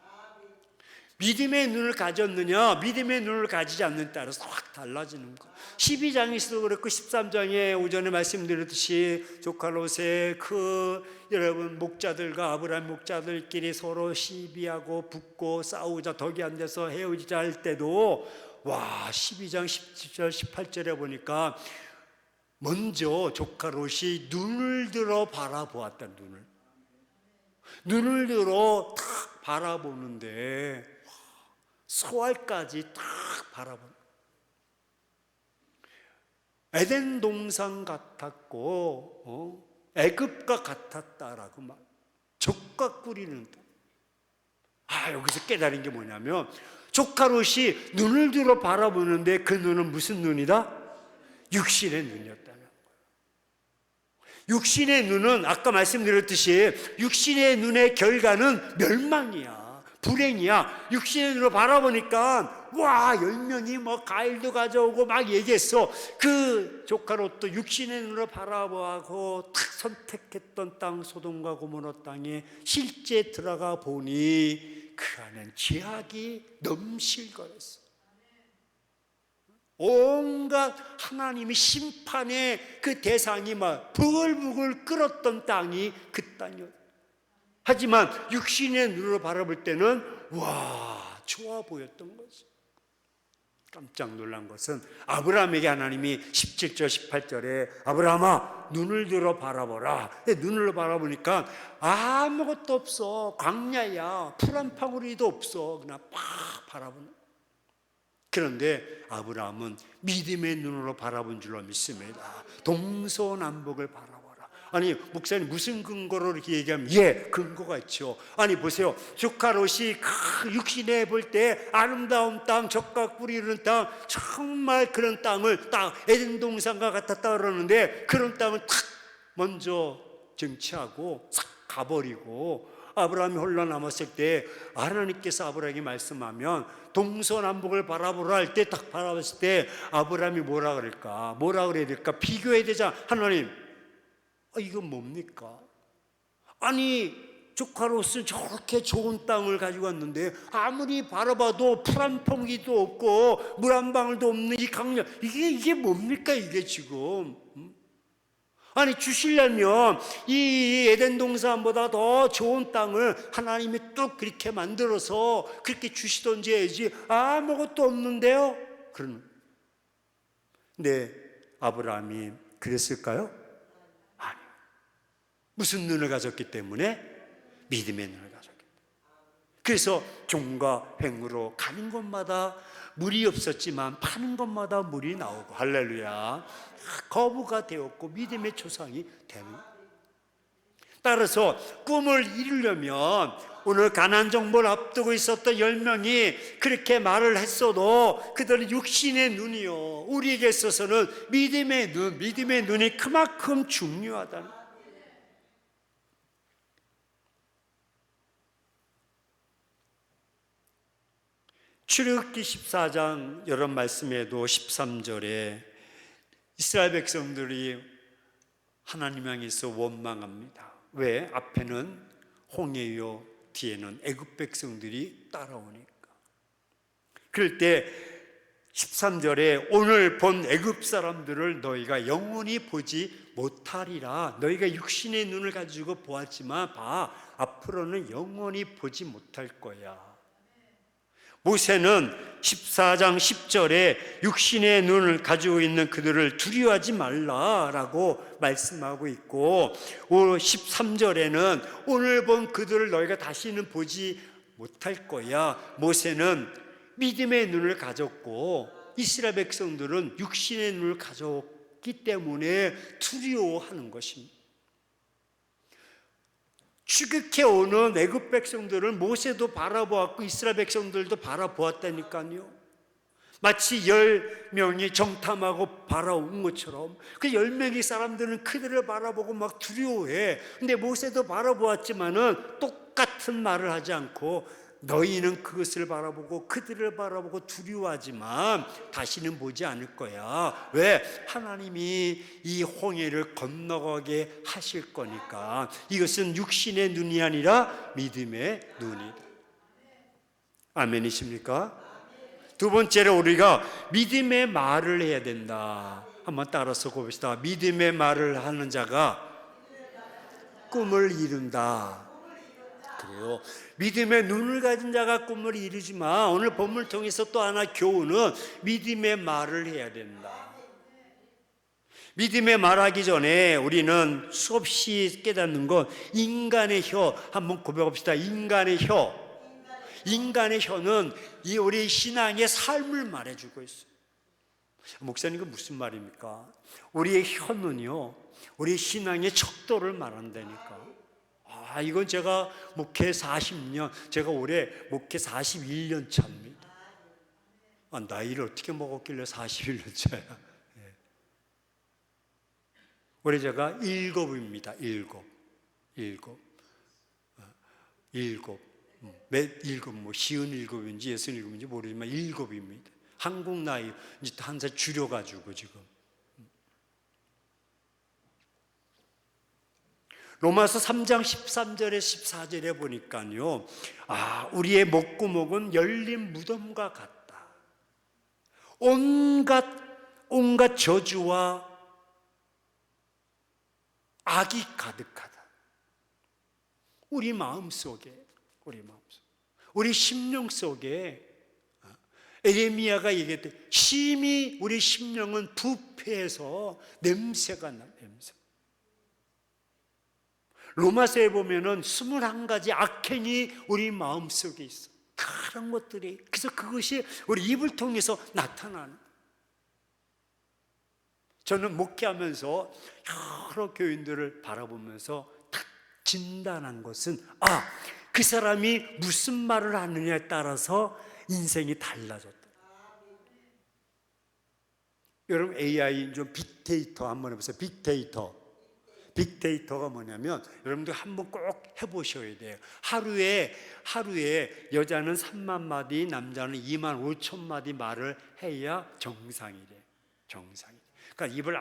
믿음의 눈을 가졌느냐 믿음의 눈을 가지지 않는 따라서 확 달라지는 거. 12장에서도 그렇고 13장에 오전에 말씀드렸듯이 조카롯의 여러분 목자들과 아브라함 목자들끼리 서로 시비하고 붙고 싸우자 덕이 안 돼서 헤어지자 할 때도 12장 17절 18절에 보니까 먼저 조카롯이 눈을 들어 바라보았다. 눈을 들어 탁 바라보는데 소알까지 딱 바라본. 에덴 동산 같았고 애굽과 같았다라고 말. 적과 꿀이는 여기서 깨달은 게 뭐냐면 조카 롯이 눈을 들어 바라보는데 그 눈은 무슨 눈이다? 육신의 눈이었다는 거예요. 육신의 눈은 아까 말씀드렸듯이 육신의 눈의 결과는 멸망이야, 불행이야. 육신의 눈으로 바라보니까 와, 10명이 뭐 과일도 가져오고 막 얘기했어. 그 조카 롯도 육신의 눈으로 바라보고 탁 선택했던 땅 소돔과 고모라 땅에 실제 들어가 보니 그 안엔 죄악이 넘실거렸어. 온갖 하나님의 심판의 그 대상이 막 부글부글 끓었던 땅이 그 땅이었어. 하지만 육신의 눈으로 바라볼 때는 와, 좋아 보였던 거지. 깜짝 놀란 것은 아브라함에게 하나님이 17절 18절에 아브라함아 눈을 들어 바라보라. 눈을 바라보니까 아무것도 없어. 광야야. 풀 한 방울이도 없어. 그냥 팍 바라보는. 그런데 아브라함은 믿음의 눈으로 바라본 줄로 믿습니다. 동서남북을 바라보라. 아니 목사님 무슨 근거로 이렇게 얘기하면 근거가 있죠. 아니 보세요, 조카 롯이 육신에 볼 때 아름다운 땅, 젖과 꿀이 흐르는 땅, 정말 그런 땅을 딱 에덴 동산과 같았다 그러는데 그런 땅을 탁 먼저 정치하고 싹 가버리고 아브라함이 홀로 남았을 때 하나님께서 아브라함에게 말씀하면 동서남북을 바라보라 할 때 딱 바라봤을 때 아브라함이 뭐라 그럴까? 뭐라 그래야 될까? 비교해야 되잖아. 하나님, 이건 뭡니까? 아니 조카 롯은 저렇게 좋은 땅을 가지고 왔는데 아무리 바라봐도 풀 한 포기도 없고 물 한 방울도 없는 이 강렬, 이게 뭡니까 이게 지금? 아니 주시려면 이 에덴 동산보다 더 좋은 땅을 하나님이 뚝 그렇게 만들어서 그렇게 주시던지 해야지 아무것도 없는데요? 근데 아브라함이 그랬을까요? 아니요. 무슨 눈을 가졌기 때문에? 믿음의 눈을 가졌기 때문에. 그래서 종과 횡으로 가는 곳마다 물이 없었지만 파는 곳마다 물이 나오고, 할렐루야, 거부가 되었고 믿음의 조상이 되는. 따라서 꿈을 이루려면 오늘 가나안 정복을 앞두고 있었던 10명이 그렇게 말을 했어도 그들은 육신의 눈이요, 우리에게 있어서는 믿음의 눈이 그만큼 중요하다는. 출애굽기 14장 여러 말씀에도 13절에 이스라엘 백성들이 하나님 향해서 원망합니다. 왜? 앞에는 홍해요, 뒤에는 애굽 백성들이 따라오니까. 그럴 때 13절에 오늘 본 애굽 사람들을 너희가 영원히 보지 못하리라. 너희가 육신의 눈을 가지고 보았지만 앞으로는 영원히 보지 못할 거야. 모세는 14장 10절에 육신의 눈을 가지고 있는 그들을 두려워하지 말라라고 말씀하고 있고, 13절에는 오늘 본 그들을 너희가 다시는 보지 못할 거야. 모세는 믿음의 눈을 가졌고 이스라엘 백성들은 육신의 눈을 가졌기 때문에 두려워하는 것입니다. 추격해 오는 애굽 백성들을 모세도 바라보았고 이스라엘 백성들도 바라보았다니까요. 마치 10명이 정탐하고 바라온 것처럼 그 10명의 사람들은 그들을 바라보고 막 두려워해. 근데 모세도 바라보았지만은 똑같은 말을 하지 않고 너희는 그것을 바라보고 그들을 바라보고 두려워하지만 다시는 보지 않을 거야. 왜? 하나님이 이 홍해를 건너가게 하실 거니까. 이것은 육신의 눈이 아니라 믿음의 눈이다. 아멘이십니까? 두 번째로 우리가 믿음의 말을 해야 된다. 한번 따라서 봅시다. 믿음의 말을 하는 자가 꿈을 이룬다. 그래요. 믿음의 눈을 가진 자가 꿈을 이루지만 오늘 본문을 통해서 또 하나 교훈은 믿음의 말을 해야 된다. 믿음의 말하기 전에 우리는 수없이 깨닫는 건 인간의 혀. 한번 고백합시다. 인간의 혀. 인간의 혀는 이 우리 신앙의 삶을 말해주고 있어요. 목사님, 이거 무슨 말입니까? 우리의 혀는요, 우리 신앙의 척도를 말한다니까. 이건 제가 목회 40년, 제가 올해 목회 41년 차입니다. 나이를 어떻게 먹었길래 41년 차야? 올해 제가 7입니다. 7. 뭐 시은 7인지 예순 7인지 모르지만 7입니다. 한국 나이 이제 한 살 줄여가지고 지금. 로마서 3장 13절에 14절에 보니까요, 우리의 목구멍은 열린 무덤과 같다. 온갖 저주와 악이 가득하다. 우리 마음속에, 우리 심령 속에 에레미야가 얘기했대. 심히 우리 심령은 부패해서 냄새가 나. 냄새. 로마서에 보면은 21가지 악행이 우리 마음속에 있어. 그런 것들이, 그래서 그것이 우리 입을 통해서 나타나는. 저는 목회하면서 여러 교인들을 바라보면서 딱 진단한 것은 그 사람이 무슨 말을 하느냐에 따라서 인생이 달라졌다. 여러분 AI 좀 빅데이터 한번 해보세요. 빅데이터가 뭐냐면 여러분들 한번 꼭 해보셔야 돼요. 하루에 여자는 3만 마디, 남자는 2만 5천 마디 말을 해야 정상이래. 그러니까 입을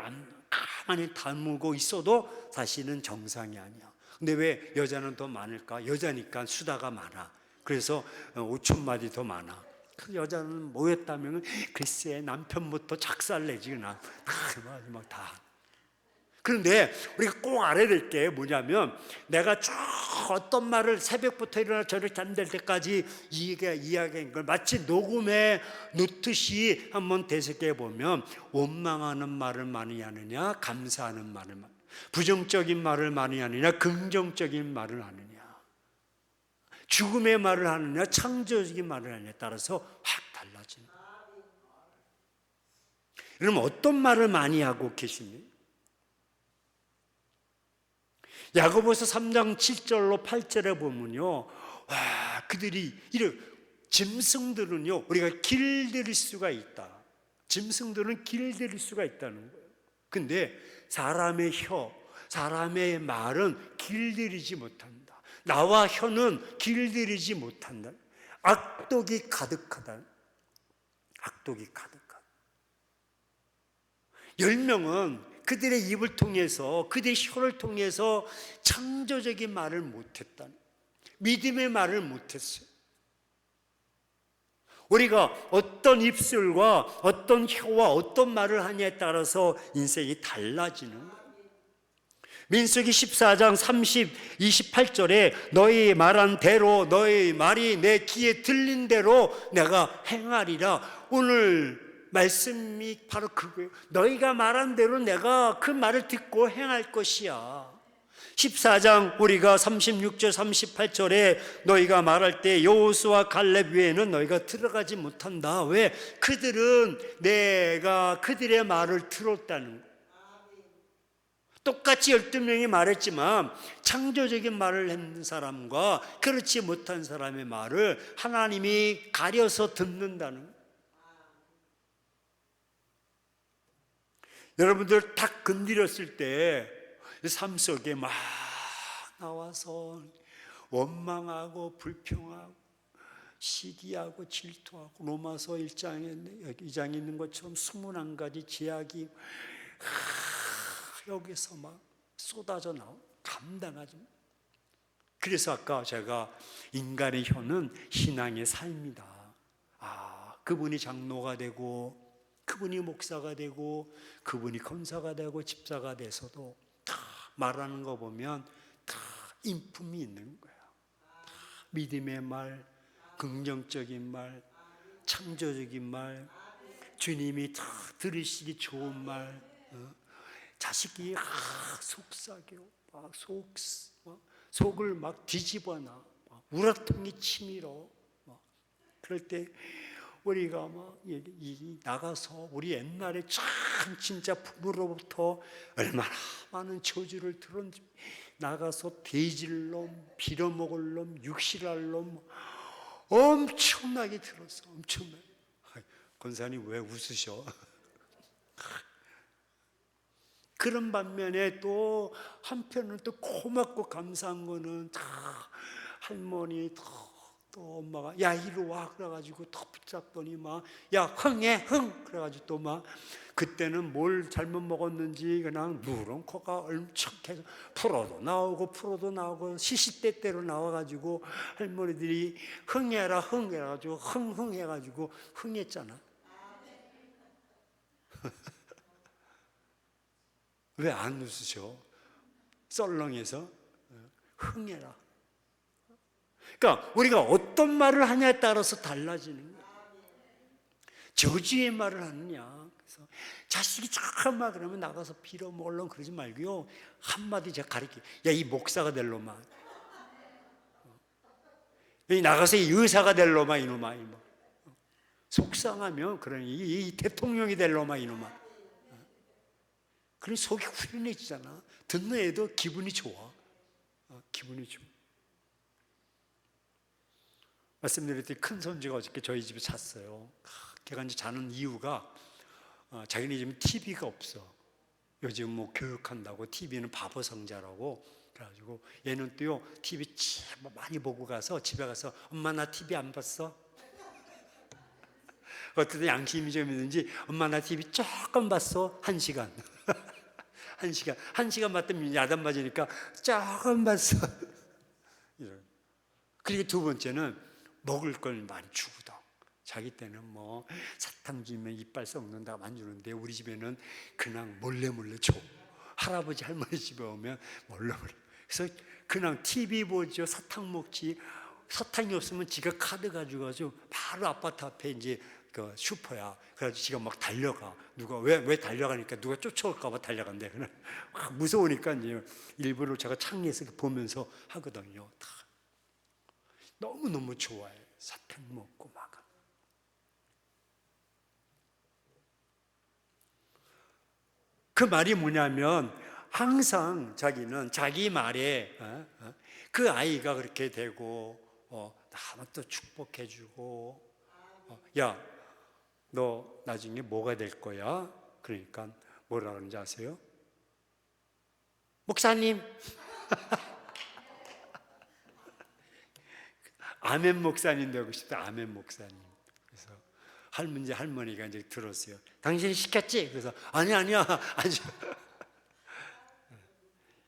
가만히 다물고 있어도 사실은 정상이 아니야. 근데 왜 여자는 더 많을까? 여자니까 수다가 많아. 그래서 5천 마디 더 많아. 그 여자는 뭐였다면 글쎄 남편부터 작살내지 나. 막 다. 그런데 우리가 꼭 알아야 될 게 뭐냐면 내가 쭉 어떤 말을 새벽부터 일어나 저를 잠들 때까지 이야기한 걸 마치 녹음해 놓듯이 한번 되새겨 보면 원망하는 말을 많이 하느냐, 감사하는 말을 많이, 부정적인 말을 많이 하느냐, 긍정적인 말을 하느냐, 죽음의 말을 하느냐, 창조적인 말을 하느냐에 따라서 확 달라지는 거예요. 여러분 어떤 말을 많이 하고 계십니까? 야고보서 3장 7절로 8절에 보면요, 그들이 짐승들은요, 우리가 길들일 수가 있다. 짐승들은 길들일 수가 있다는 거예요. 근데 사람의 사람의 말은 길들이지 못한다. 나와 혀는 길들이지 못한다. 악독이 가득하다. 10명은 그들의 입을 통해서, 그들의 혀를 통해서 창조적인 말을 못했다. 믿음의 말을 못했어요. 우리가 어떤 입술과 어떤 혀와 어떤 말을 하냐에 따라서 인생이 달라지는 거예요. 민수기 14장 28절에 너희 말한 대로, 너희 말이 내 귀에 들린 대로 내가 행하리라. 오늘 말씀이 바로 그거예요. 너희가 말한 대로 내가 그 말을 듣고 행할 것이야. 14장 우리가 36절 38절에 너희가 말할 때 여호수아 갈렙 외에는 너희가 들어가지 못한다. 왜? 그들은 내가 그들의 말을 들었다는 거예요. 똑같이 12명이 말했지만 창조적인 말을 했는 사람과 그렇지 못한 사람의 말을 하나님이 가려서 듣는다는 거예요. 여러분들 탁 건드렸을 때 삶 속에 막 나와서 원망하고 불평하고 시기하고 질투하고 로마서 2장에 있는 것처럼 21가지 제약이 여기서 막 쏟아져 나오고 감당하지. 그래서 아까 제가 인간의 혀는 신앙의 삶이다. 그분이 장로가 되고 그분이 목사가 되고 그분이 검사가 되고 집사가 돼서도 다 말하는 거 보면 다 인품이 있는 거야. 다 믿음의 말, 긍정적인 말, 창조적인 말, 주님이 다 들으시기 좋은 말, 자식이 속삭여, 속을 막 뒤집어놔, 우라통이 치밀어. 그럴 때 우리가 막 나가서 우리 옛날에 참 진짜 부모로부터 얼마나 많은 저주를 들었는지 나가서 돼지를 놈, 빌어먹을 놈, 육실할 놈 엄청나게 들었어. 엄청나게. 권사님 왜 웃으셔? 그런 반면에 또 한편으로는 또 고맙고 감사한 거는 다 할머니 또 엄마가 야 이리 와 그래가지고 더 붙잡더니 막 야 흥해 흥 그래가지고 또 막 그때는 뭘 잘못 먹었는지 그냥 누런 코가 얼척해서 풀어도 나오고 시시때때로 나와가지고 할머니들이 흥해라 흥해가지고 흥흥해가지고 흥했잖아. 왜 안 웃으셔? 썰렁해서 흥해라. 그러니까 우리가 어떤 말을 하냐에 따라서 달라지는 거야. 저주의 말을 하느냐. 그래서 자식이 착한 말 그러면 나가서 빌어먹으려고 그러지 말고요. 한마디 제가 가르쳐요. 야, 이 목사가 될 놈아. 여기 나가서 이 의사가 될 놈아, 이놈아. 속상하면 그러니 이 대통령이 될 놈아, 이놈아. 그러니 속이 후련해지잖아. 듣는 애도 기분이 좋아. 기분이 좋아. 말씀드렸더니 큰 손주가 어저께 저희 집에 잤어요. 걔가 이제 자는 이유가 자기네 집에 TV가 없어. 요즘 뭐 교육한다고 TV는 바보 성자라고 그래가지고 얘는 또요 TV 많이 보고 가서 집에 가서 엄마 나 TV 안 봤어? 어떤 양심이 좀 있는지 엄마 나 TV 조금 봤어. 1시간. 1시간 봤더니 야단 맞으니까 조금 봤어. 그리고 두 번째는 먹을 걸 많이 주거든. 자기 때는 뭐 사탕 주면 이빨 썩는다고 안 주는데 우리 집에는 그냥 몰래 줘. 할아버지 할머니 집에 오면 몰래. 그래서 그냥 TV 보죠. 사탕 먹지. 사탕이 없으면 지가 카드 가지고 바로 아파트 앞에 이제 그 슈퍼야. 그래서 지가 막 달려가. 누가 왜 달려가니까 누가 쫓아올까봐 달려간대. 그냥 무서우니까 이제 일부러 제가 창에서 보면서 하거든요. 다 너무 좋아해. 사탕 먹고 막. 그 말이 뭐냐면 항상 자기는 자기 말에 그 아이가 그렇게 되고 나만 또 축복해주고 야 너 나중에 뭐가 될 거야? 그러니까 뭐라 그러는지 아세요? 목사님. 아멘 목사님 되고 싶다. 아멘 목사님. 그래서 할머니가 이제 들었어요. 당신이 시켰지? 그래서 아니야.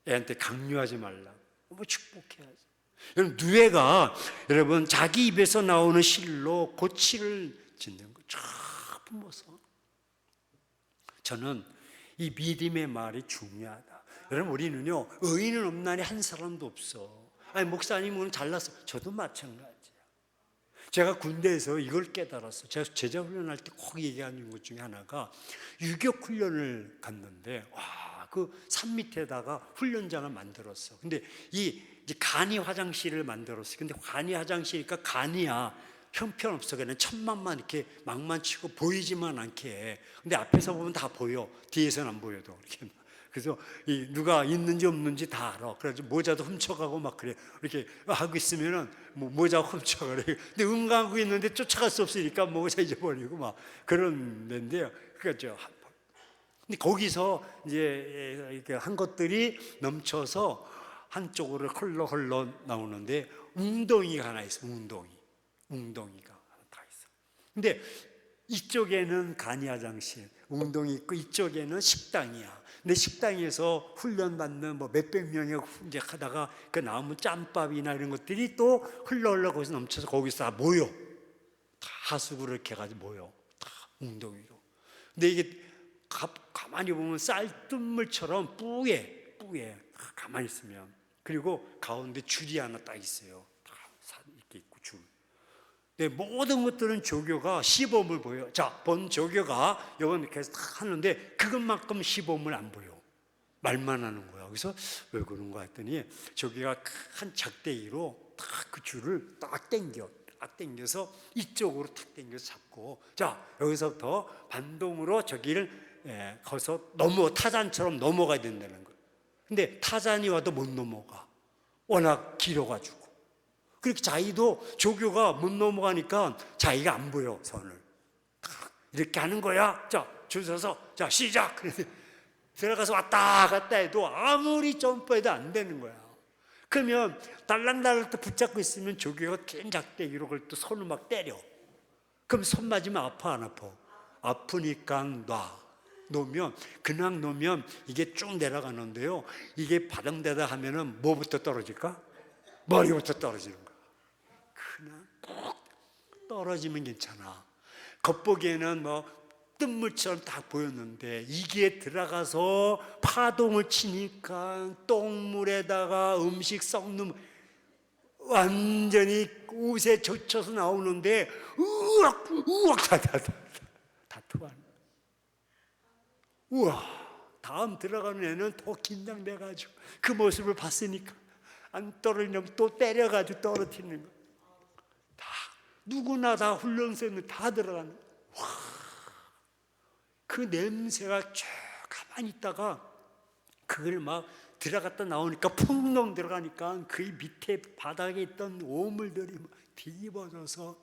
애한테 강요하지 말라. 뭐 축복해야지. 여러분 누에가 자기 입에서 나오는 실로 고치를 짓는 거 쫙 품어서. 저는 이 믿음의 말이 중요하다. 여러분 우리는요 의인은 없나니 한 사람도 없어. 아니 목사님은 잘났어. 저도 마찬가지야. 제가 군대에서 이걸 깨달았어. 제가 제자 훈련할 때 꼭 얘기하는 것 중에 하나가 유격 훈련을 갔는데 그 산 밑에다가 훈련장을 만들었어. 근데 이제 간이 화장실을 만들었어. 근데 간이 화장실이니까 간이야. 형편없어. 그냥 천막만 이렇게 막만 치고 보이지만 않게 해. 근데 앞에서 보면 다 보여. 뒤에서는 안 보여도. 이렇게. 그래서 누가 있는지 없는지 다 알아. 그래가지고 모자도 훔쳐가고 막 그래. 이렇게 하고 있으면은 뭐 모자 훔쳐가래. 근데 응가하고 있는데 쫓아갈 수 없으니까 모자 잊어버리고 막 그런 데인데요. 그러니까 근데 거기서 이제 이렇게 한 것들이 넘쳐서 한쪽으로 흘러 나오는데 웅덩이가 하나 있어. 웅덩이가 하나 다 있어. 근데 이쪽에는 간이 화장실, 웅덩이 있고 이쪽에는 식당이야. 근데 식당에서 훈련받는 뭐 몇백 명이 이제 하다가 그 나오면 짬밥이나 이런 것들이 또 흘러 거기서 넘쳐서 거기서 다 모여. 다 하수구를 이렇게 해가지고 모여. 다 웅덩이로. 근데 이게 가만히 보면 쌀뜨물처럼 뿌예. 가만히 있으면. 그리고 가운데 줄이 하나 딱 있어요. 다 이렇게 있고 줄. 네, 모든 것들은 조교가 시범을 보여. 자, 본 조교가 이건 이렇게 딱 하는데 그것만큼 시범을 안 보여. 말만 하는 거야. 그래서 왜 그런가 했더니 조교가 큰 작대기로 딱 그 줄을 딱 당겨서 이쪽으로 탁 당겨서 잡고 자, 여기서부터 반동으로 저기를 거기서 타잔처럼 넘어가야 된다는 거야. 근데 타잔이 와도 못 넘어가. 워낙 길어가지고. 그렇게 자기도 조교가 못 넘어가니까 자기가 안 보여, 선을. 이렇게 하는 거야. 자, 줄 서서, 자, 시작. 그래서 들어가서 왔다 갔다 해도 아무리 점프해도 안 되는 거야. 그러면 달랑달랑 또 붙잡고 있으면 조교가 긴 작대기로 그걸 또 손을 막 때려. 그럼 손 맞으면 아파, 안 아파? 아프니까 놓으면, 그냥 놓으면 이게 쭉 내려가는데요. 이게 바닥대다 하면은 뭐부터 떨어질까? 머리부터 떨어지는 거야. 그냥 꼭 떨어지면 괜찮아. 겉보기에는 뭐 뜬물처럼 딱 보였는데 이게 들어가서 파동을 치니까 똥물에다가 음식 썩는 완전히 옷에 젖혀서 나오는데 우악 다 토하는. 우와, 다음 들어가는 애는 더 긴장돼가지고 그 모습을 봤으니까 안 떨어지면 또 때려가지고 떨어뜨리는 거. 다 누구나 다 훈련소에는 다 들어가는 거. 그 냄새가 쭉 가만히 있다가 그걸 막 들어갔다 나오니까 풍덩 들어가니까 그 밑에 바닥에 있던 오물들이 막 뒤집어져서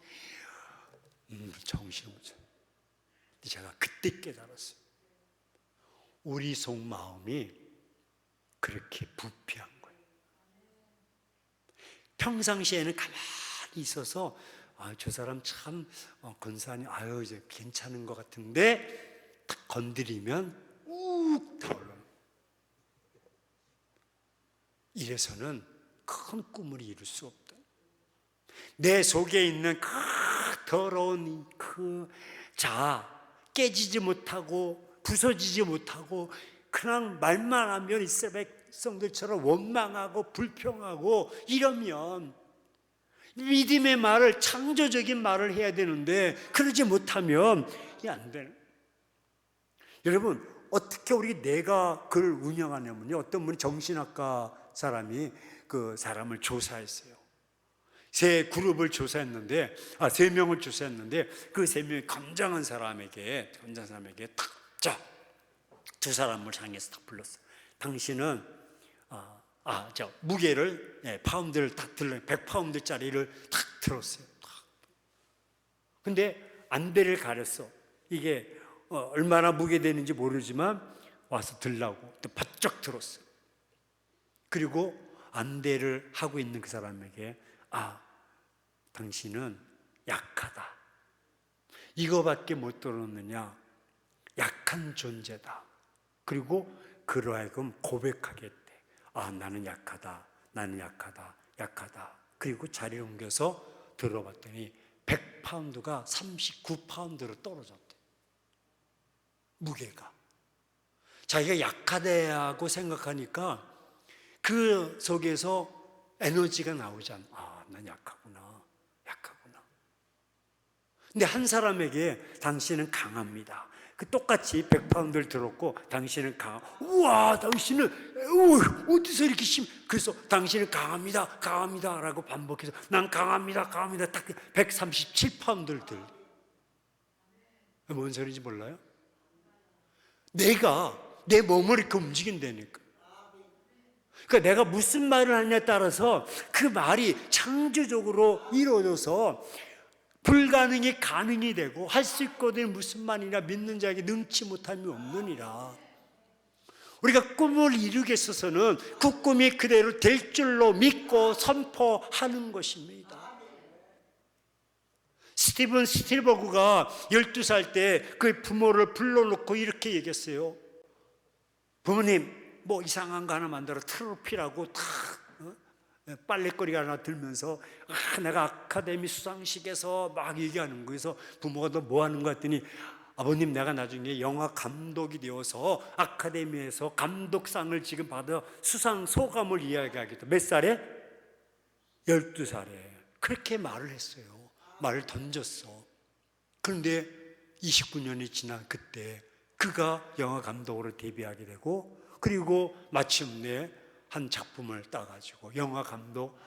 정신을 못 차려. 제가 그때 깨달았어요. 우리 속마음이 그렇게 부패한 거예요. 평상시에는 가만히 있어서 저 사람 참 근사하니 이제 괜찮은 것 같은데 딱 건드리면 욱 타올라. 이래서는 큰 꿈을 이룰 수 없다. 내 속에 있는 그 더러운 그 자아 깨지지 못하고 부서지지 못하고 그냥 말만 하면 이스라엘 백성들처럼 원망하고 불평하고 이러면 믿음의 말을 창조적인 말을 해야 되는데 그러지 못하면 이게 안 되는. 여러분 어떻게 우리 내가 그를 운영하냐면요. 어떤 분이 정신학과 사람이 그 사람을 조사했어요. 세 그룹을 조사했는데, 세 명을 조사했는데 그 세 명이 건장한 사람에게 딱, 자, 두 사람을 향해서 딱 불렀어요. 당신은 무게를 파운드를 딱 들러 100파운드짜리를 딱 들었어요. 근데 안대를 가렸어. 이게 얼마나 무게 되는지 모르지만 와서 들라고 또 바짝 들었어요. 그리고 안대를 하고 있는 그 사람에게 당신은 약하다. 이거밖에 못 들었느냐? 약한 존재다. 그리고 그러하여금 고백하게 했대. 나는 약하다. 그리고 자리를 옮겨서 들어봤더니 100파운드가 39파운드로 떨어졌대. 무게가. 자기가 약하다고 생각하니까 그 속에서 에너지가 나오잖아. 난 약하구나. 근데 한 사람에게 당신은 강합니다. 그 똑같이 100파운드를 들었고 당신은 우와, 당신은 어디서 이렇게 그래서 당신은 강합니다 라고 반복해서 난 강합니다 딱 137파운드를 들. 뭔 소리인지 몰라요? 내가 내 몸을 이렇게 움직인다니까. 그러니까 내가 무슨 말을 하냐에 따라서 그 말이 창조적으로 이루어져서 불가능이 가능이 되고 할 수 있거든 무슨 말이냐 믿는 자에게 능치 못함이 없느니라. 우리가 꿈을 이루겠어서는 그 꿈이 그대로 될 줄로 믿고 선포하는 것입니다. 스티븐 스틸버그가 12살 때 그 부모를 불러놓고 이렇게 얘기했어요. 부모님 뭐 이상한 거 하나 만들어 트로피라고 탁 빨래거리가 하나 들면서 내가 아카데미 수상식에서 막 얘기하는 거에서 부모가 너 뭐 하는 거 했더니 아버님 내가 나중에 영화 감독이 되어서 아카데미에서 감독상을 지금 받아 수상 소감을 이야기하겠다. 몇 살에? 12살에 그렇게 말을 했어요. 말을 던졌어. 그런데 29년이 지난 그때 그가 영화 감독으로 데뷔하게 되고 그리고 마침내 한 작품을 따가지고 영화 감독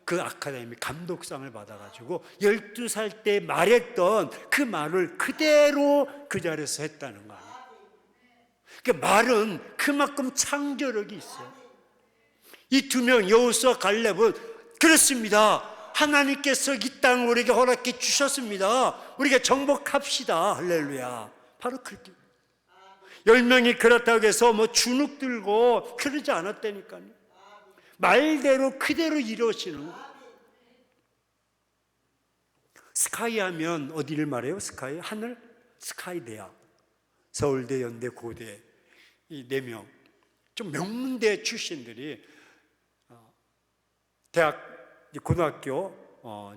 그 아카데미 감독상을 받아가지고 12살 때 말했던 그 말을 그대로 그 자리에서 했다는 거 아니에요. 그러니까 말은 그만큼 창조력이 있어요. 이 두 명 여호수아 갈렙은 그렇습니다. 하나님께서 이 땅을 우리에게 허락해 주셨습니다. 우리가 정복합시다. 할렐루야. 바로 그렇게 10명이 그렇다고 해서 뭐 주눅 들고 그러지 않았다니까요. 말대로 그대로 이루어지는 거예요. 스카이 하면 어디를 말해요? 스카이? 하늘? 스카이 대학, 서울대, 연대, 고대 이 4명 좀 명문대 출신들이 대학, 고등학교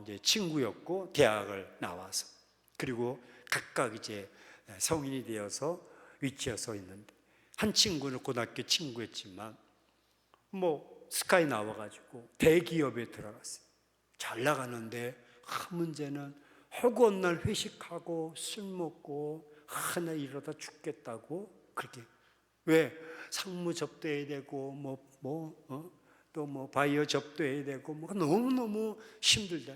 이제 친구였고 대학을 나와서 그리고 각각 이제 성인이 되어서 위치에 서 있는데 한 친구는 고등학교 친구였지만 뭐 스카이 나와가지고 대기업에 들어갔어요. 잘 나가는데 문제는 허구한 날 회식하고 술 먹고 나 이러다 죽겠다고 그렇게 왜 상무 접대해야 되고 또 뭐 바이오 접대해야 되고 뭐 너무너무 힘들다.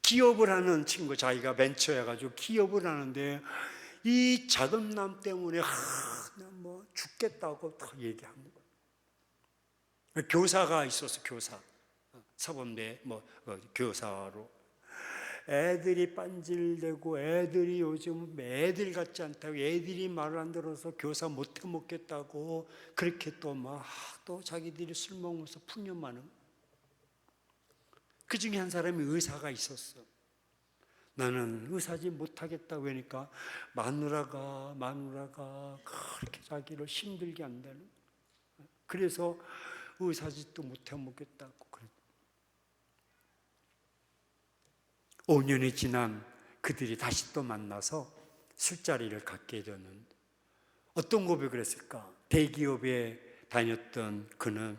기업을 하는 친구 자기가 벤처 해가지고 기업을 하는데 이 자금난 때문에 뭐 죽겠다고 다 얘기하는 거예요. 교사가 있어서 교사 사범대 교사로 애들이 빤질대고 애들이 요즘 애들 같지 않다고 애들이 말을 안 들어서 교사 못해 먹겠다고 그렇게 또 자기들이 술 먹으면서 푸념하는 그 중에 한 사람이 의사가 있었어. 나는 의사지 못하겠다고 하니까 마누라가 그렇게 자기를 힘들게 한다는 그래서 의사짓도 못해 먹겠다고 그랬다. 5년이 지난 그들이 다시 또 만나서 술자리를 갖게 되었는데 어떤 고백을 했을까? 대기업에 다녔던 그는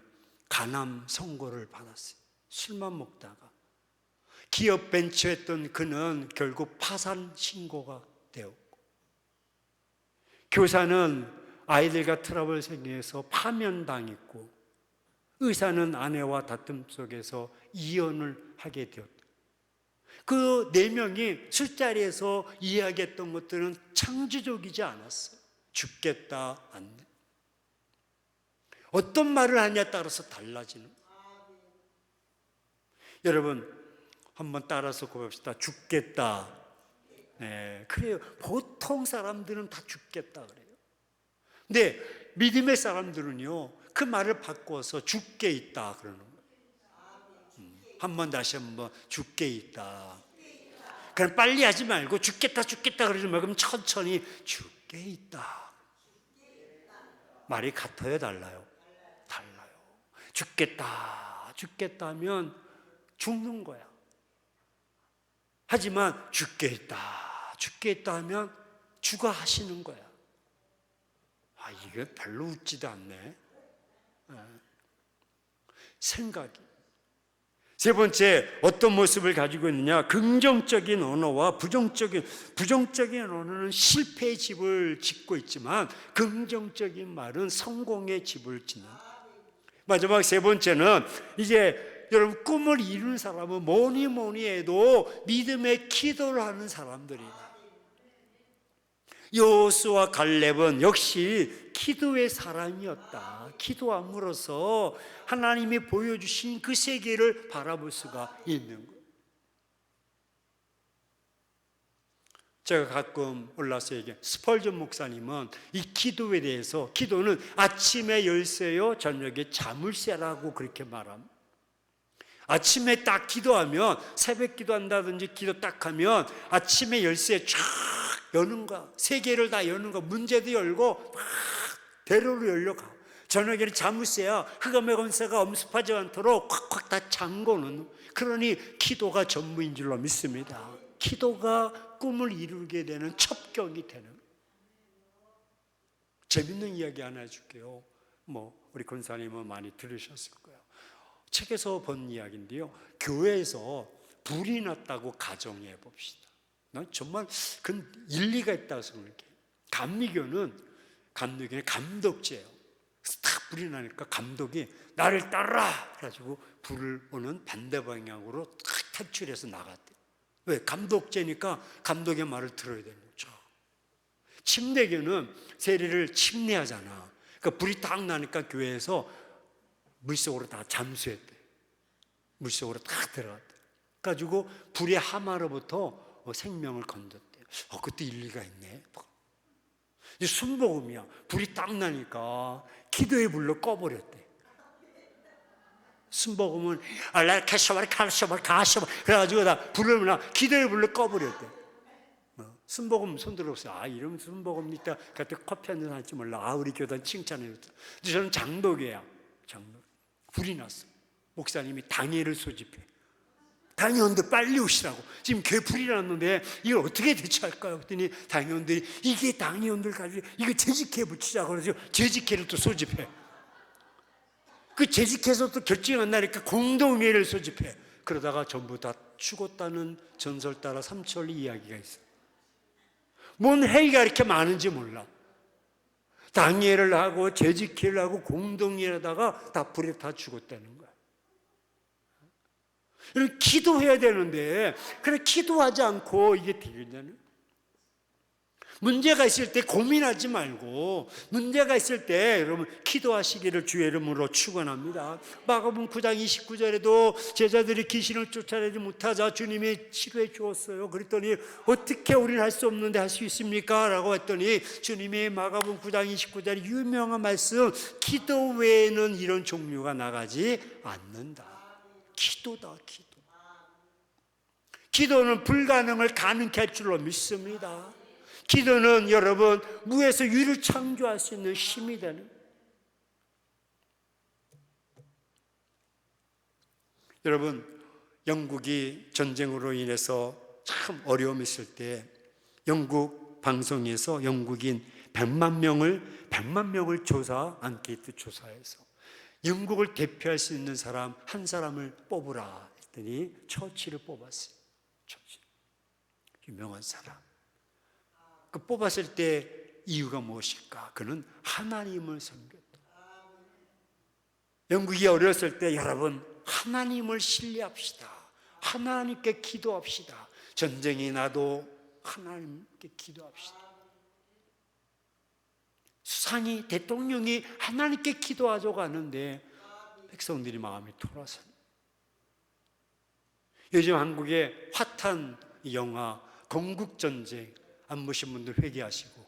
간암 선고를 받았어요. 술만 먹다가 기업 벤처했던 그는 결국 파산 신고가 되었고 교사는 아이들과 트러블 생겨서 파면당했고 의사는 아내와 다툼 속에서 이혼을 하게 되었다. 그 4명이 술자리에서 이야기했던 것들은 창조적이지 않았어요. 죽겠다, 안 돼. 어떤 말을 하냐에 따라서 달라지는 거예요. 여러분 한번 따라서 고백합시다. 죽겠다. 네, 그래요. 보통 사람들은 다 죽겠다 그래요. 근데 믿음의 사람들은요 그 말을 바꿔서 죽게 있다 그러는 거예요. 한번 다시 한번 죽게 있다. 그럼 빨리 하지 말고 죽겠다 그러지 말고 그럼 천천히 죽게 있다. 말이 같아요, 달라요? 달라요. 죽겠다 하면 죽는 거야. 하지만 죽게 있다 하면 죽어 하시는 거야. 이게 별로 웃지도 않네. 생각이. 세 번째, 어떤 모습을 가지고 있느냐? 긍정적인 언어와 부정적인 언어는 실패의 집을 짓고 있지만 긍정적인 말은 성공의 집을 짓는. 마지막 세 번째는 이제 여러분 꿈을 이루는 사람은 뭐니 해도 믿음의 기도를 하는 사람들이다. 여호수아와 갈렙은 역시 기도의 사람이었다. 기도함으로써 하나님이 보여주신 그 세계를 바라볼 수가 있는 거예요. 제가 가끔 올라서 얘기해요. 스펄전 목사님은 이 기도에 대해서 기도는 아침에 열쇠요 저녁에 자물쇠라고 그렇게 말합니다. 아침에 딱 기도하면 새벽 기도한다든지 기도 딱 하면 아침에 열쇠 쫙 여는 거야. 세계를 다 여는 거야. 문제도 열고 막 대로로 열려가. 저녁에는 자물쇠야. 흑암의 권세가 엄습하지 않도록 콱콱 다 잠궈놓는. 그러니 기도가 전부인 줄로 믿습니다. 기도가 꿈을 이루게 되는 첩경이 되는. 재밌는 이야기 하나 해줄게요. 우리 권사님은 많이 들으셨을 거예요. 책에서 본 이야기인데요. 교회에서 불이 났다고 가정해 봅시다. 난 정말 그 일리가 있다고 생각해요. 감리교는 감독제예요. 딱 불이 나니까 감독이 나를 따르라 해가지고 불을 오는 반대 방향으로 탁 탈출해서 나갔대요. 왜? 감독제니까 감독의 말을 들어야 되는 거죠. 침례교는 세례를 침례하잖아. 그러니까 불이 딱 나니까 교회에서 물속으로 다 잠수했대. 물속으로 다 들어갔대. 가지고 불의 하마로부터 생명을 건졌대. 그것도 일리가 있네. 이 순복음이야. 불이 딱 나니까 기도의 불로 꺼버렸대. 순복음은 알라카샤바리 카샤바리 가샤바 그래가지고 다 불을 나 기도의 불로 꺼버렸대. 순복음 손들었어요. 이러면 순복음 이따 그때 커피 한잔 할지 몰라. 우리 교단 칭찬해줬다. 근데 저는 장독이에요. 장독. 불이 났어. 목사님이 당회를 소집해. 당회원들 빨리 오시라고. 지금 교회 불이 났는데 이걸 어떻게 대처할까요? 그랬더니 당회원들이 이게 당회원들 가지고 이거 재직회 붙이자고 그래서 재직회를 또 소집해. 그 재직해서 또 결정 안 나니까 공동회의를 소집해. 그러다가 전부 다 죽었다는 전설 따라 삼천리 이야기가 있어. 뭔 회의가 이렇게 많은지 몰라. 당회를 하고 재직회를 하고 공동회를 하다가 다 불에 다 죽었다는 거야. 이렇게 기도해야 되는데 그래 기도하지 않고 이게 되겠냐는. 문제가 있을 때 고민하지 말고 문제가 있을 때 여러분 기도하시기를 주의 이름으로 축원합니다. 마가복음 9장 29절에도 제자들이 귀신을 쫓아내지 못하자 주님이 치료해 주었어요. 그랬더니 어떻게 우리는 할 수 없는데 할 수 있습니까? 라고 했더니 주님이 마가복음 9장 29절에 유명한 말씀, 기도 외에는 이런 종류가 나가지 않는다. 기도다, 기도. 기도는 불가능을 가능케 할 줄로 믿습니다. 기도는 여러분 무에서 유를 창조할 수 있는 힘이 되는. 여러분 영국이 전쟁으로 인해서 참 어려움이 있을 때 영국 방송에서 영국인 100만 명을 조사 앙케이트 조사해서 영국을 대표할 수 있는 사람 한 사람을 뽑으라 했더니 처칠을 뽑았어요. 처칠. 유명한 사람. 그 뽑았을 때 이유가 무엇일까? 그는 하나님을 섬겼다. 영국이 어렸을 때 여러분 하나님을 신뢰합시다. 하나님께 기도합시다. 전쟁이 나도 하나님께 기도합시다. 수상이 대통령이 하나님께 기도하자고 하는데 백성들이 마음이 돌아서. 요즘 한국의 핫한 영화 건국전쟁 안 보신 분들 회개하시고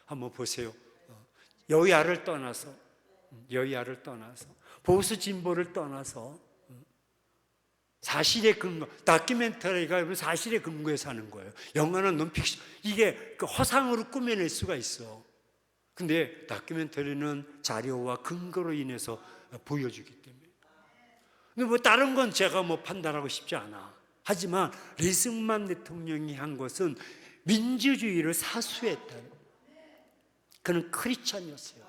한번 보세요. 여야를 떠나서 보수 진보를 떠나서 사실에 근거, 다큐멘터리가 사실에 근거해서 하는 거예요. 영화는 논픽션, 이게 그 허상으로 꾸며낼 수가 있어. 근데 다큐멘터리는 자료와 근거로 인해서 보여주기 때문에. 근데 뭐 다른 건 제가 뭐 판단하고 싶지 않아. 하지만 리승만 대통령이 한 것은 민주주의를 사수했다는. 그는 크리스찬이었어요.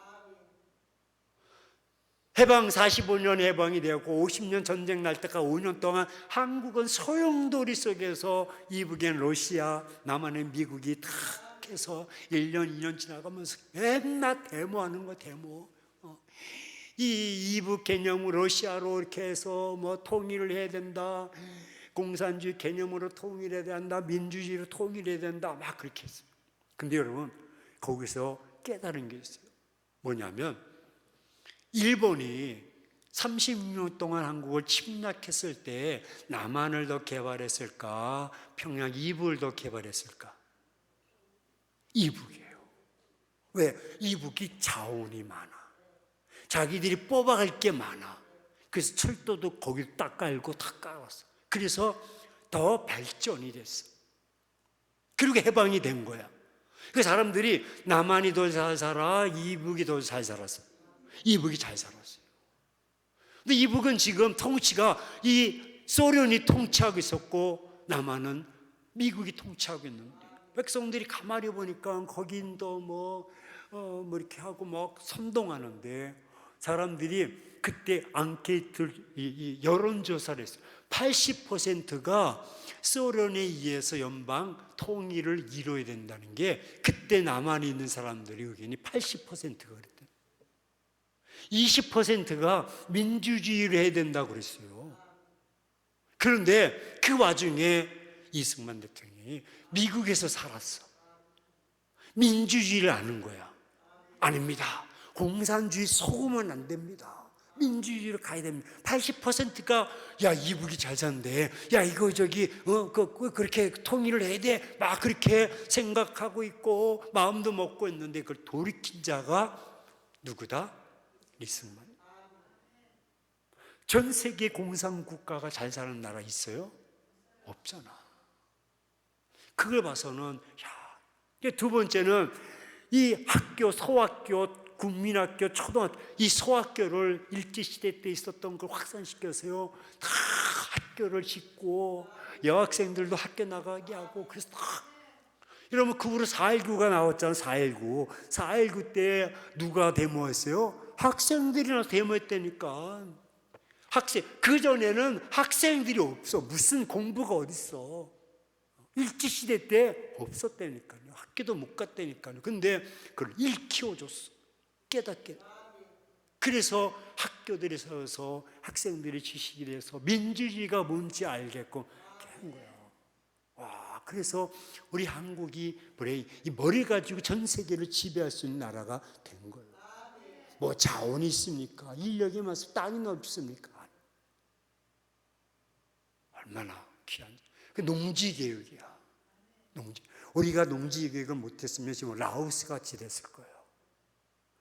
해방 45년 해방이 되었고 50년 전쟁 날 때까지 5년 동안 한국은 소용돌이 속에서 이북엔 러시아, 남한에 미국이 다 해서 1년, 2년 지나가면서 맨날 데모하는 거 데모. 이 이북 개념으로 러시아로 이렇게 해서 뭐 통일을 해야 된다. 공산주의 개념으로 통일해야 된다. 민주주의로 통일해야 된다. 막 그렇게 했어요. 근데 여러분 거기서 깨달은 게 있어요. 뭐냐면 일본이 36년 동안 한국을 침략했을 때 남한을 더 개발했을까? 평양 이북을 더 개발했을까? 이북이에요. 왜? 이북이 자원이 많아. 자기들이 뽑아갈 게 많아. 그래서 철도도 거기 딱 깔고 다 깔았어. 그래서 더 발전이 됐어. 그리고 해방이 된 거야. 그 사람들이 남한이 더 잘 살아, 이북이 더 잘 살았어. 이북이 잘 살았어요. 근데 이북은 지금 통치가 이 소련이 통치하고 있었고 남한은 미국이 통치하고 있는데 백성들이 가만히 보니까 거긴도 뭐 이렇게 하고 막 선동하는데 사람들이 그때 앙케이트 여론조사를 했어요. 80%가 소련에 의해서 연방 통일을 이루어야 된다는 게 그때 남한에 있는 사람들의 의견이 80%가 그랬대요. 20%가 민주주의를 해야 된다고 그랬어요. 그런데 그 와중에 이승만 대통령이 미국에서 살았어. 민주주의를 아는 거야. 아닙니다. 공산주의 속으면 안 됩니다. 민주주의로 가야 됩니다. 80%가 야 이북이 잘 사는데 야 이거 저기 그렇게 통일을 해야 돼 막 그렇게 생각하고 있고 마음도 먹고 있는데 그걸 돌이킨 자가 누구다? 리승만. 전 세계 공산국가가 잘 사는 나라 있어요? 없잖아. 그걸 봐서는 야. 두 번째는 이 학교, 소학교, 국민학교, 초등학교, 이 소학교를 일제시대 때 있었던 걸 확산시켜서요. 다 학교를 짓고 여학생들도 학교 나가게 하고 그래서 다 이러면 그 후로 4.19가 나왔잖아요. 4.19 때 누가 데모했어요? 학생들이나 데모했다니까. 그전에는 학생들이 없어. 무슨 공부가 어딨어. 일제시대 때 없었다니까요. 학교도 못 갔다니까요. 근데 그걸 일키워줬어. 깨닫게. 그래서 학교들에서 학생들의 지식이 돼서 민주주의가 뭔지 알게끔 한 거예요. 와, 그래서 우리 한국이 이 머리 가지고 전 세계를 지배할 수 있는 나라가 된 거예요. 뭐 자원이 있습니까? 인력이 많습니까? 땅이 넓습니까? 얼마나 귀한. 그 농지개혁이야. 우리가 농지개혁을 못했으면 지금 라오스 같이 됐을 거예요.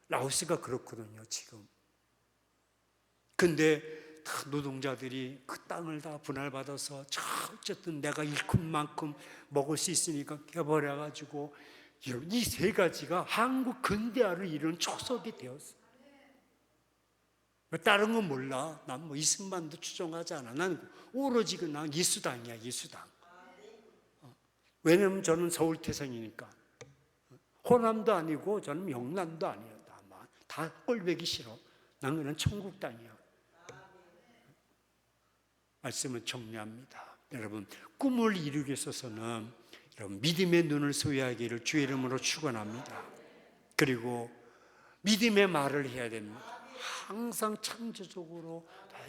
라오스가 그렇거든요, 지금. 근데 다 노동자들이 그 땅을 다 분할받아서 어쨌든 내가 일큰 만큼 먹을 수 있으니까 깨버려가지고 이 세 가지가 한국 근대화를 이루는 초석이 되었어. 다른 건 몰라. 난 뭐 이승만도 추종하지 않아. 난 오로지 그냥 이수당이야, 이수당. 왜냐면 저는 서울 태생이니까. 호남도 아니고 저는 영남도 아니에요. 다 꼴보기 싫어. 난 그냥 천국 땅이야. 말씀을 정리합니다. 여러분, 꿈을 이루기 위해서는 여러분 믿음의 눈을 소유하기를 주의 이름으로 축원합니다. 그리고 믿음의 말을 해야 됩니다. 항상 창조적으로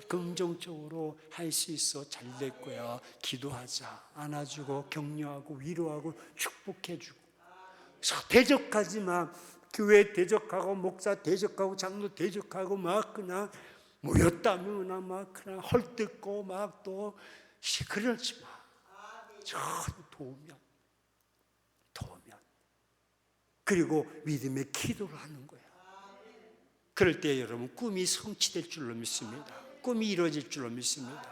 긍정적으로 할 수 있어. 잘 될 거야. 기도하자. 안아주고 격려하고 위로하고 축복해주고. 대적하지 마. 교회 대적하고 목사 대적하고 장로 대적하고 막 그냥 모였다면 막 그냥 헐뜯고 막 또 그러지 마. 전혀 도우면. 그리고 믿음의 기도를 하는 거야. 그럴 때 여러분 꿈이 성취될 줄로 믿습니다. 꿈이 이루어질 줄로 믿습니다.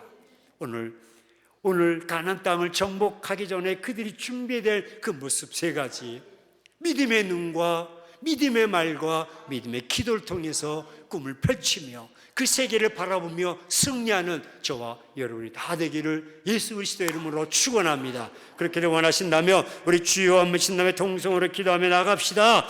오늘 가나안 땅을 정복하기 전에 그들이 준비해야 될 그 모습 세 가지. 믿음의 눈과 믿음의 말과 믿음의 기도를 통해서 꿈을 펼치며 그 세계를 바라보며 승리하는 저와 여러분이 다 되기를 예수 그리스도의 이름으로 축원합니다. 그렇게 원하신다면 우리 주여 한번 신남의 통성으로 기도하며 나갑시다.